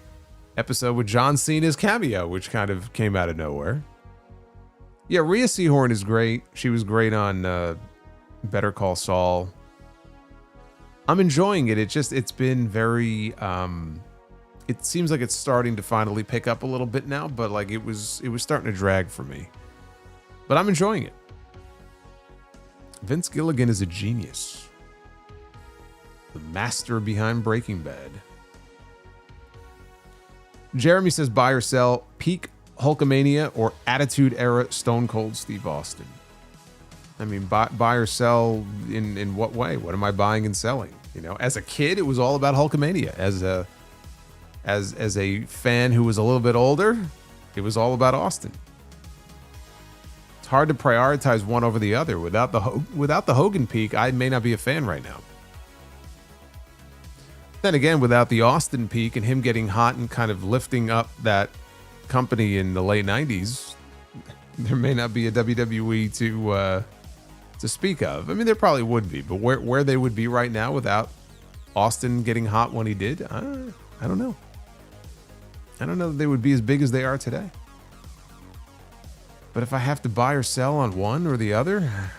episode with John Cena's cameo, which kind of came out of nowhere. Yeah, Rhea Seehorn is great. She was great on Better Call Saul. I'm enjoying it. It's been very, it seems like it's starting to finally pick up a little bit now, but like it was starting to drag for me. But I'm enjoying it. Vince Gilligan is a genius. The master behind Breaking Bad. Jeremy says buy or sell peak Hulkamania or Attitude Era Stone Cold Steve Austin? I mean, buy or sell in what way? What am I buying and selling? You know, as a kid, it was all about Hulkamania. As a fan who was a little bit older, it was all about Austin. It's hard to prioritize one over the other. Without the Hogan peak, I may not be a fan right now. Then again, without the Austin peak and him getting hot and kind of lifting up that company in the late 90s, there may not be a WWE to speak of. I mean, there probably would be, but where they would be right now without Austin getting hot when he did, I don't know. I don't know that they would be as big as they are today. But if I have to buy or sell on one or the other, I'm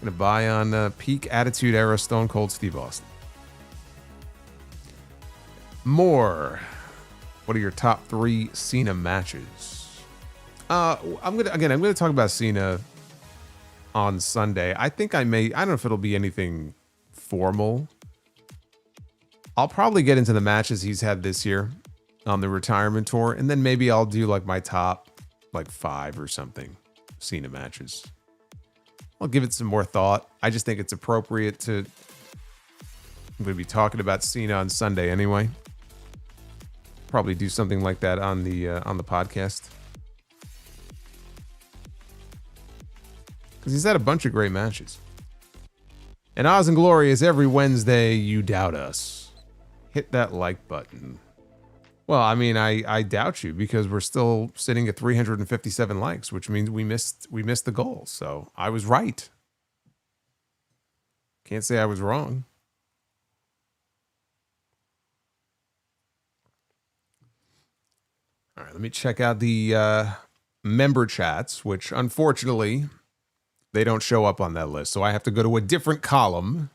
going to buy on peak Attitude Era Stone Cold Steve Austin. More. What are your top 3 Cena matches? I'm gonna talk about Cena on Sunday. I think I don't know if it'll be anything formal. I'll probably get into the matches he's had this year on the retirement tour, and then maybe I'll do like my top 5 or something Cena matches. I'll give it some more thought. I just think it's appropriate to. I'm going to be talking about Cena on Sunday anyway. Probably do something like that on the podcast. Because he's had a bunch of great matches. And Oz and Glory is every Wednesday you doubt us. Hit that like button. Well, I mean, I doubt you because we're still sitting at 357 likes, which means we missed the goal. So I was right. Can't say I was wrong. All right, let me check out the member chats, which unfortunately they don't show up on that list. So I have to go to a different column.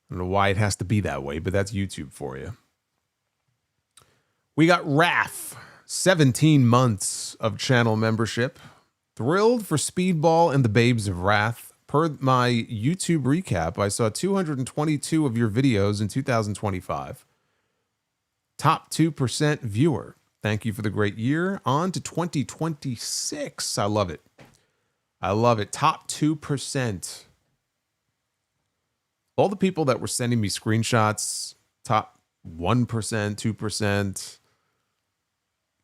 I don't know why it has to be that way, but that's YouTube for you. We got Raph, 17 months of channel membership. Thrilled for Speedball and the Babes of Wrath. Per my YouTube recap, I saw 222 of your videos in 2025. Top 2% viewer. Thank you for the great year. On to 2026. I love it. I love it. Top 2%. All the people that were sending me screenshots, top 1%, 2%,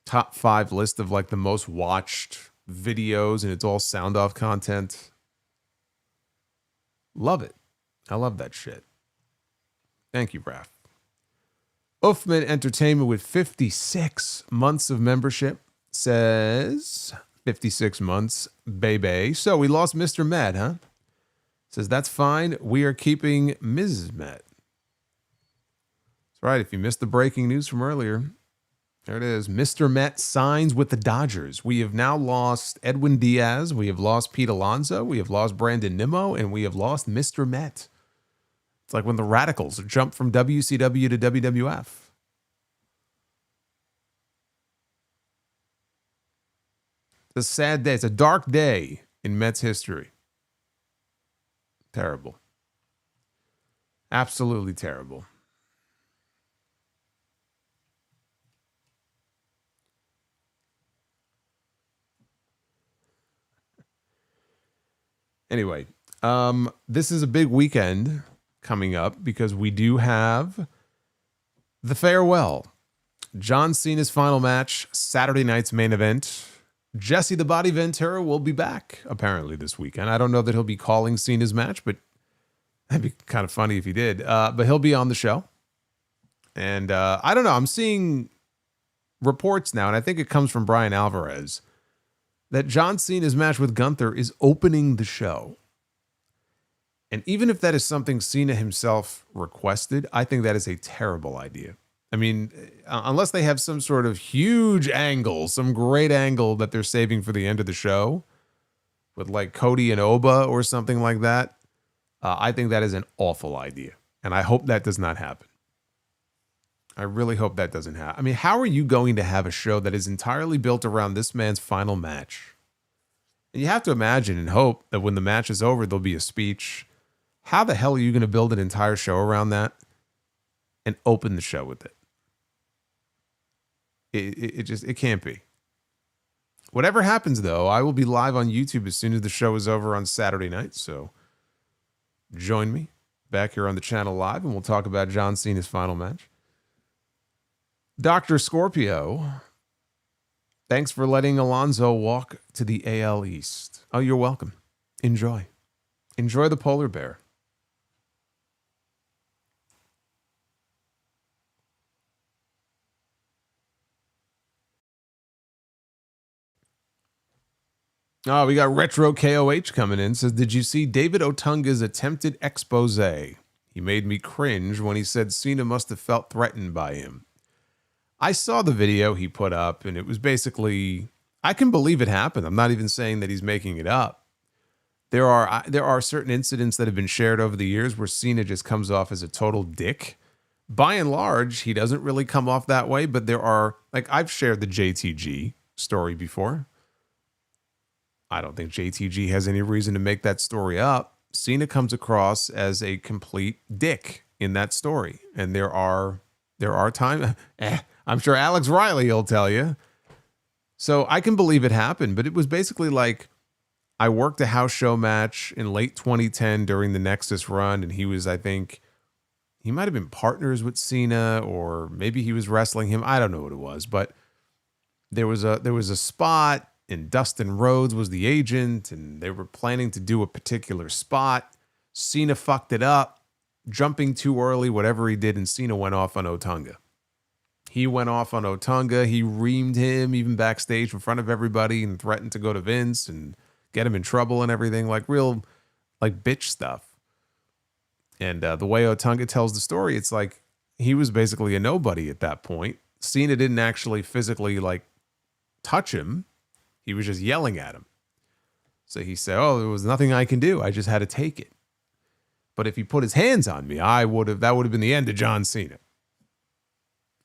top 5 list of the most watched videos, and it's all sound off content. Love it. I love that shit. Thank you, Raph. Uffman Entertainment with 56 months of membership says 56 months, baby. So we lost Mr. Met, huh? Says that's fine. We are keeping Mrs. Met. That's right. If you missed the breaking news from earlier, there it is. Mr. Met signs with the Dodgers. We have now lost Edwin Diaz. We have lost Pete Alonso. We have lost Brandon Nimmo, and we have lost Mr. Met. It's like when the Radicals jumped from WCW to WWF. It's a sad day. It's a dark day in Mets history. Terrible. Absolutely terrible. Anyway, this is a big weekend coming up because we do have the farewell. John Cena's final match, Saturday night's main event. Jesse the Body Ventura will be back apparently this weekend. I don't know that he'll be calling Cena's match, but that'd be kind of funny if he did. But he'll be on the show. And I don't know. I'm seeing reports now, and I think it comes from Brian Alvarez, that John Cena's match with Gunther is opening the show. And even if that is something Cena himself requested, I think that is a terrible idea. I mean, unless they have some sort of huge angle, some great angle that they're saving for the end of the show with Cody and Oba or something like that, I think that is an awful idea. And I hope that does not happen. I really hope that doesn't happen. I mean, how are you going to have a show that is entirely built around this man's final match? And you have to imagine and hope that when the match is over, there'll be a speech. How the hell are you going to build an entire show around that and open the show with it? It can't be. Whatever happens, though, I will be live on YouTube as soon as the show is over on Saturday night. So join me back here on the channel live, and we'll talk about John Cena's final match. Dr. Scorpio, thanks for letting Alonzo walk to the AL East. Oh, you're welcome. Enjoy. Enjoy the polar bear. Oh, we got Retro KOH coming in. Says, did you see David Otunga's attempted expose? He made me cringe when he said Cena must have felt threatened by him. I saw the video he put up, and it was basically, I can believe it happened. I'm not even saying that he's making it up. There are certain incidents that have been shared over the years where Cena just comes off as a total dick. By and large, he doesn't really come off that way, but there are, like, I've shared the JTG story before. I don't think JTG has any reason to make that story up. Cena comes across as a complete dick in that story. And there are times, I'm sure Alex Riley will tell you. So I can believe it happened, but it was basically like, I worked a house show match in late 2010 during the Nexus run, and he was, I think, he might have been partners with Cena, or maybe he was wrestling him. I don't know what it was, but there was a spot, and Dustin Rhodes was the agent, and they were planning to do a particular spot. Cena fucked it up, jumping too early, whatever he did, and Cena went off on Otunga. He went off on Otunga. He reamed him even backstage in front of everybody and threatened to go to Vince and get him in trouble and everything, like real, like, bitch stuff. And the way Otunga tells the story, it's like he was basically a nobody at that point. Cena didn't actually physically, like, touch him. He was just yelling at him. So he said, oh, there was nothing I can do. I just had to take it. But if he put his hands on me, that would have been the end of John Cena.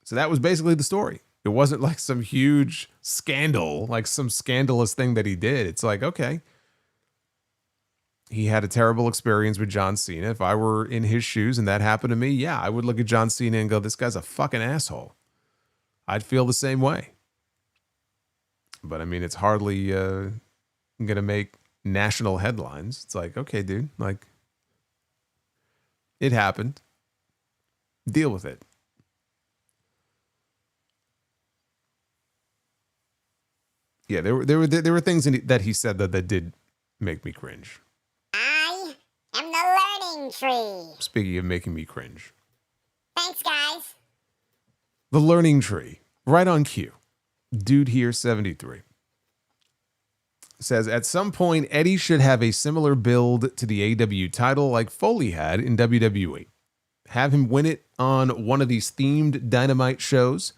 So that was basically the story. It wasn't like some huge scandal, like some scandalous thing that he did. It's like, okay, he had a terrible experience with John Cena. If I were in his shoes and that happened to me, yeah, I would look at John Cena and go, this guy's a fucking asshole. I'd feel the same way. But I mean, it's hardly going to make national headlines. It's like, okay, dude, like, it happened. Deal with it. Yeah, there were things that he said that did make me cringe. I am the learning tree. Speaking of making me cringe. Thanks, guys. The learning tree. Right on cue. Dude here 73. Says, at some point, Eddie should have a similar build to the AEW title like Foley had in WWE. Have him win it on one of these themed Dynamite shows.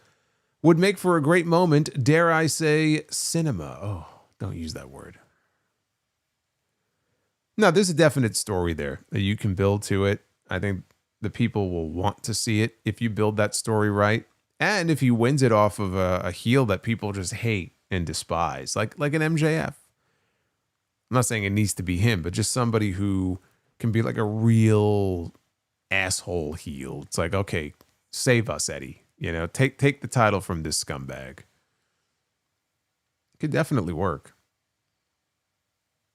Would make for a great moment, dare I say, cinema. Oh, don't use that word. No, there's a definite story there that you can build to it. I think the people will want to see it if you build that story right. And if he wins it off of a heel that people just hate and despise, like an MJF. I'm not saying it needs to be him, but just somebody who can be like a real asshole heel. It's like, okay, save us, Eddie. You know, take the title from this scumbag. Could definitely work.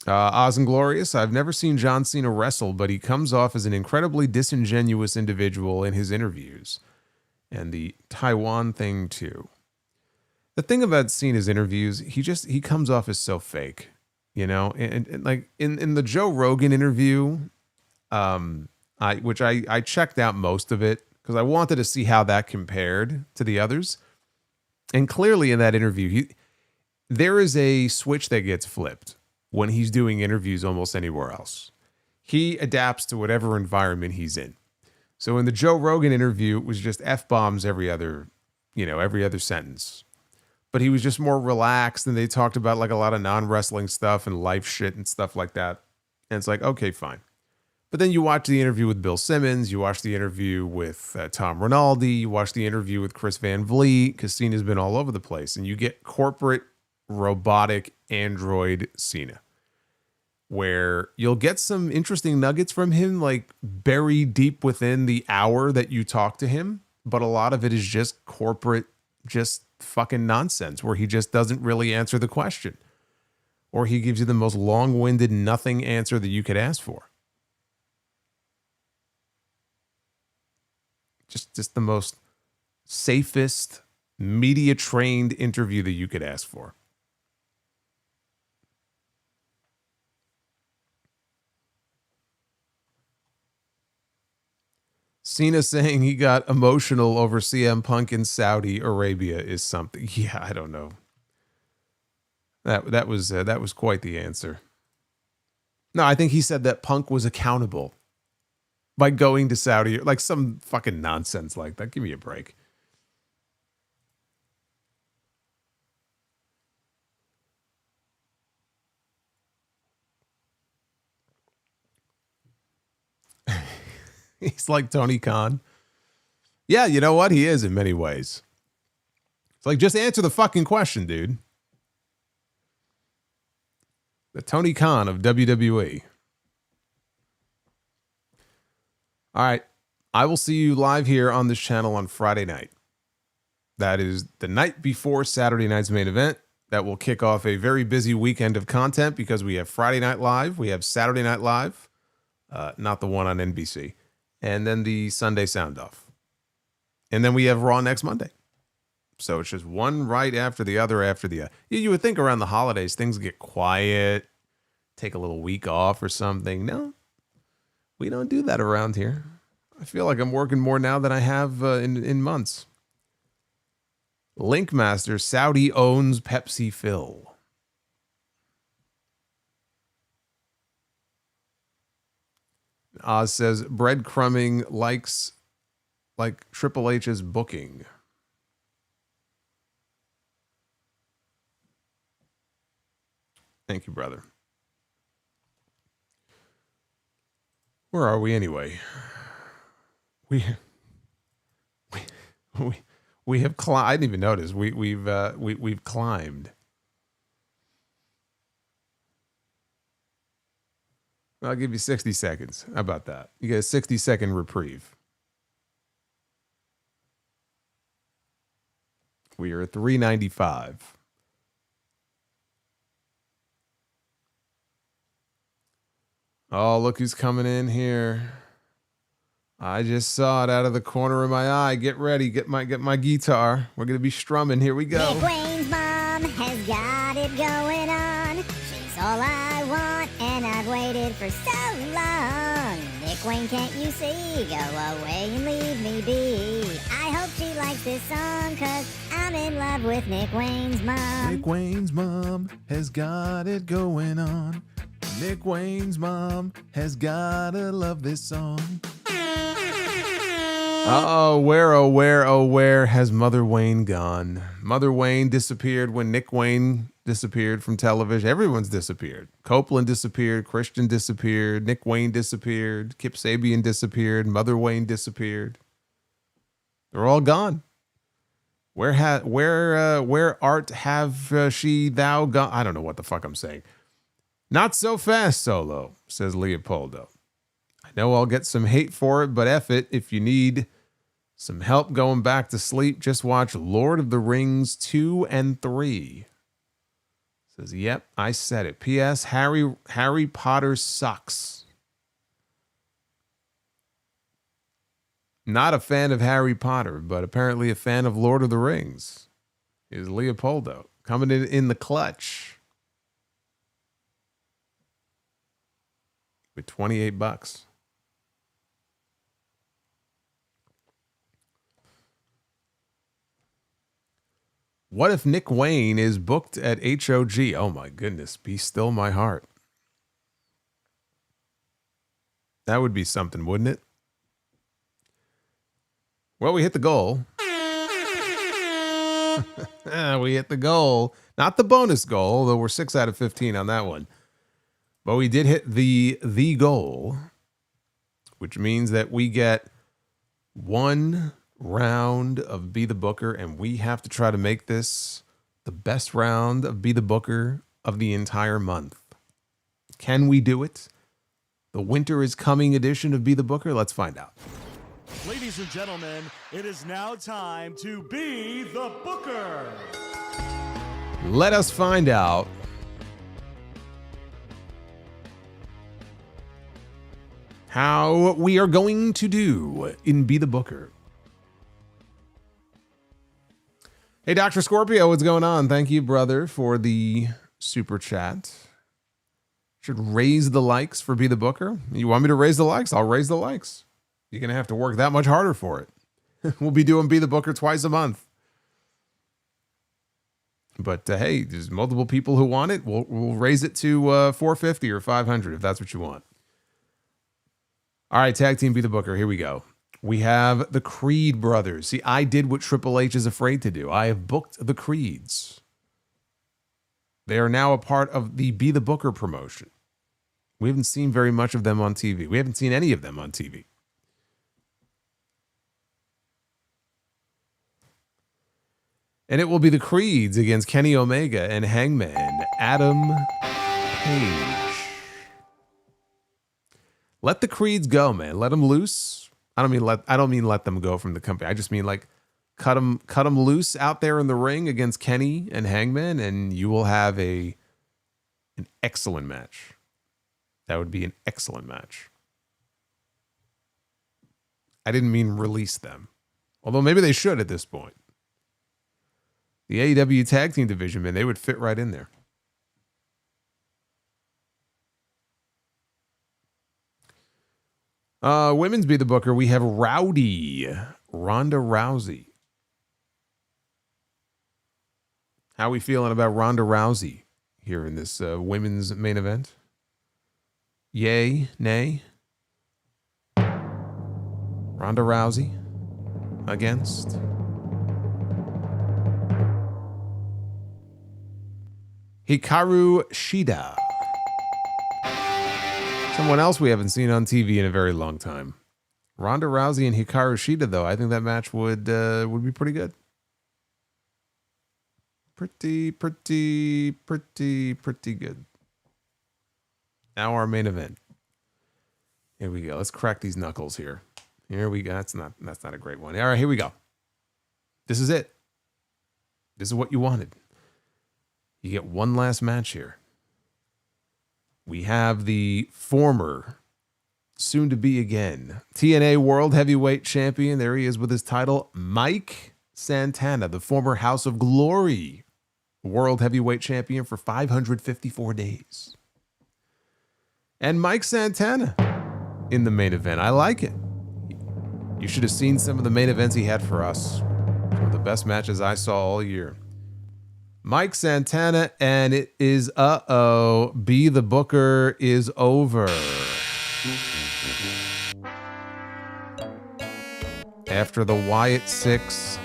Oz and Glorious, I've never seen John Cena wrestle, but he comes off as an incredibly disingenuous individual in his interviews. And the Taiwan thing, too. The thing about Cena's interviews, he comes off as so fake. You know, and like in the Joe Rogan interview, I checked out most of it, because I wanted to see how that compared to the others. And clearly in that interview, there is a switch that gets flipped when he's doing interviews almost anywhere else. He adapts to whatever environment he's in. So in the Joe Rogan interview, it was just F-bombs every other sentence. But he was just more relaxed, and they talked about like a lot of non-wrestling stuff and life shit and stuff like that. And it's like, okay, fine. But then you watch the interview with Bill Simmons, you watch the interview with Tom Rinaldi, you watch the interview with Chris Van Vliet, because Cena's been all over the place, and you get corporate, robotic, android Cena, where you'll get some interesting nuggets from him, like buried deep within the hour that you talk to him, but a lot of it is just corporate, just fucking nonsense where he just doesn't really answer the question. Or he gives you the most long-winded nothing answer that you could ask for. Just the most safest, media-trained interview that you could ask for. Cena saying he got emotional over CM Punk in Saudi Arabia is something. Yeah, I don't know. That was quite the answer. No, I think he said that Punk was accountable by going to Saudi, like some fucking nonsense like that. Give me a break. He's like Tony Khan. Yeah, you know what? He is in many ways. It's like, just answer the fucking question, dude. The Tony Khan of WWE. All right. I will see you live here on this channel on Friday night. That is the night before Saturday night's main event. That will kick off a very busy weekend of content because we have Friday Night Live. We have Saturday Night Live. Not the one on NBC. And then the Sunday Sound Off. And then we have Raw next Monday. So it's just one right after the other after the other. You would think around the holidays things get quiet, take a little week off or something. No, we don't do that around here. I feel like I'm working more now than I have in months. Linkmaster, Saudi owns Pepsi Phil. Oz says breadcrumbing likes like Triple H's booking. Thank you, brother. Where are we anyway? We have climbed. I didn't even notice. We've climbed. I'll give you 60 seconds. How about that? You get a 60-second reprieve. We are at 395. Oh, look who's coming in here. I just saw it out of the corner of my eye. Get ready. Get my guitar. We're going to be strumming. Here we go. Nick Wayne's mom has got it going on. She's all I want, and I've waited for so long. Nick Wayne, can't you see? Go away and leave me be. I hope she likes this song, cause I'm in love with Nick Wayne's mom. Nick Wayne's mom has got it going on. Nick Wayne's mom has gotta love this song. Oh, where has Mother Wayne gone? Mother Wayne disappeared when Nick Wayne disappeared from television. Everyone's disappeared. Copeland disappeared. Christian disappeared. Nick Wayne disappeared. Kip Sabian disappeared. Mother Wayne disappeared. They're all gone. Where art have she thou gone? I don't know what the fuck I'm saying. Not so fast, Solo, says Leopoldo. I know I'll get some hate for it, but F it. If you need some help going back to sleep, just watch Lord of the Rings 2 and 3. Says, yep, I said it. P.S. Harry Potter sucks. Not a fan of Harry Potter, but apparently a fan of Lord of the Rings. Is Leopoldo coming in the clutch with $28. What if Nick Wayne is booked at HOG? Oh my goodness, be still my heart. That would be something, wouldn't it? Well, we hit the goal. We hit the goal. Not the bonus goal, though we're 6 out of 15 on that one. But we did hit the goal, which means that we get one round of Be the Booker, and we have to try to make this the best round of Be the Booker of the entire month. Can we do it? The winter is coming edition of Be the Booker? Let's find out. Ladies Ladies and gentlemen, it is now time to be the Booker. Let us find out how we are going to do in Be the Booker. Hey, Dr. Scorpio, what's going on? Thank you, brother, for the super chat. Should raise the likes for Be the Booker. You want me to raise the likes? I'll raise the likes. You're going to have to work that much harder for it. We'll be doing Be the Booker twice a month. But hey, there's multiple people who want it. We'll raise it to 450 or 500 if that's what you want. All right, tag team Be the Booker. Here we go. We have the Creed brothers. See, I did what Triple H is afraid to do. I have booked the Creeds. They are now a part of the Be the Booker promotion. We haven't seen very much of them on TV. We haven't seen any of them on TV. And it will be the Creeds against Kenny Omega and Hangman Adam Page. Let the Creeds go, man. Let them loose. I don't mean let them go from the company. I just mean like cut them loose out there in the ring against Kenny and Hangman, and you will have an excellent match. That would be an excellent match. I didn't mean release them, although maybe they should at this point. The AEW tag team division, man, they would fit right in there. Women's Be the Booker, we have Ronda Rousey. How are we feeling about Ronda Rousey here in this women's main event? Yay, nay? Ronda Rousey against Hikaru Shida. Someone else we haven't seen on TV in a very long time. Ronda Rousey and Hikaru Shida, though, I think that match would be pretty good. Pretty good. Now our main event. Here we go. Let's crack these knuckles here. Here we go. That's not a great one. All right, here we go. This is it. This is what you wanted. You get one last match here. We have the former, soon to be again, TNA World Heavyweight Champion. There he is with his title, Mike Santana, the former House of Glory World Heavyweight Champion for 554 days. And Mike Santana in the main event. I like it. You should have seen some of the main events he had for us. One of the best matches I saw all year. Mike Santana, and it is Be the Booker is over. After the Wyatt Six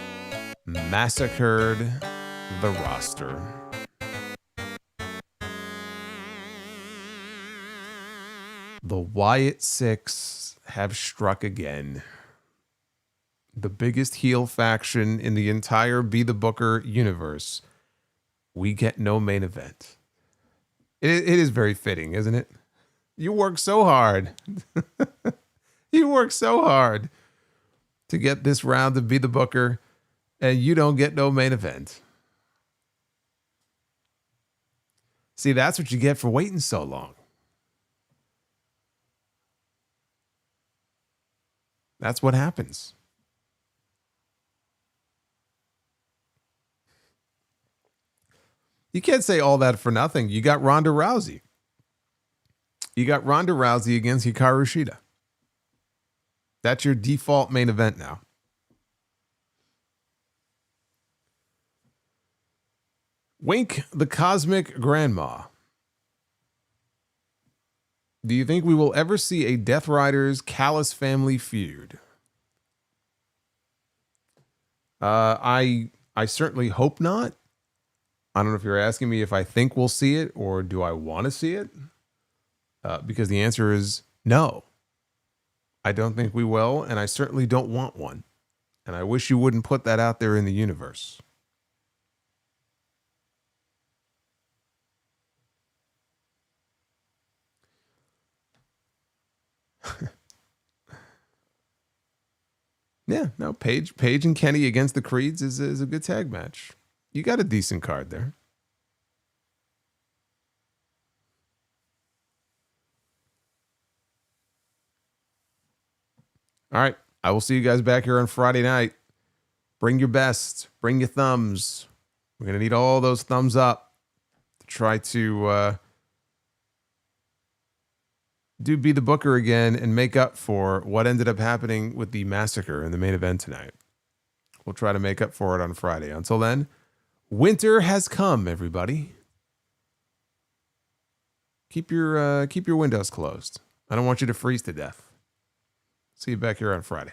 massacred the roster. The Wyatt Six have struck again. The biggest heel faction in the entire Be the Booker universe. We get no main event. It is very fitting, isn't it? You work so hard. You work so hard to get this round to Be the Booker, and you don't get no main event. See, that's what you get for waiting so long. That's what happens. You can't say all that for nothing. You got Ronda Rousey. You got Ronda Rousey against Hikaru Shida. That's your default main event now. Wink the Cosmic Grandma. Do you think we will ever see a Death Riders Callis family feud? I certainly hope not. I don't know if you're asking me if I think we'll see it or do I want to see it? Because the answer is no. I don't think we will, and I certainly don't want one. And I wish you wouldn't put that out there in the universe. Yeah, no, Paige and Kenny against the Creeds is a good tag match. You got a decent card there. All right, I will see you guys back here on Friday night. Bring your best. Bring your thumbs. We're going to need all those thumbs up to try to be the booker again and make up for what ended up happening with the massacre in the main event tonight. We'll try to make up for it on Friday. Until then, winter has come, everybody. Keep your windows closed. I don't want you to freeze to death. See you back here on Friday.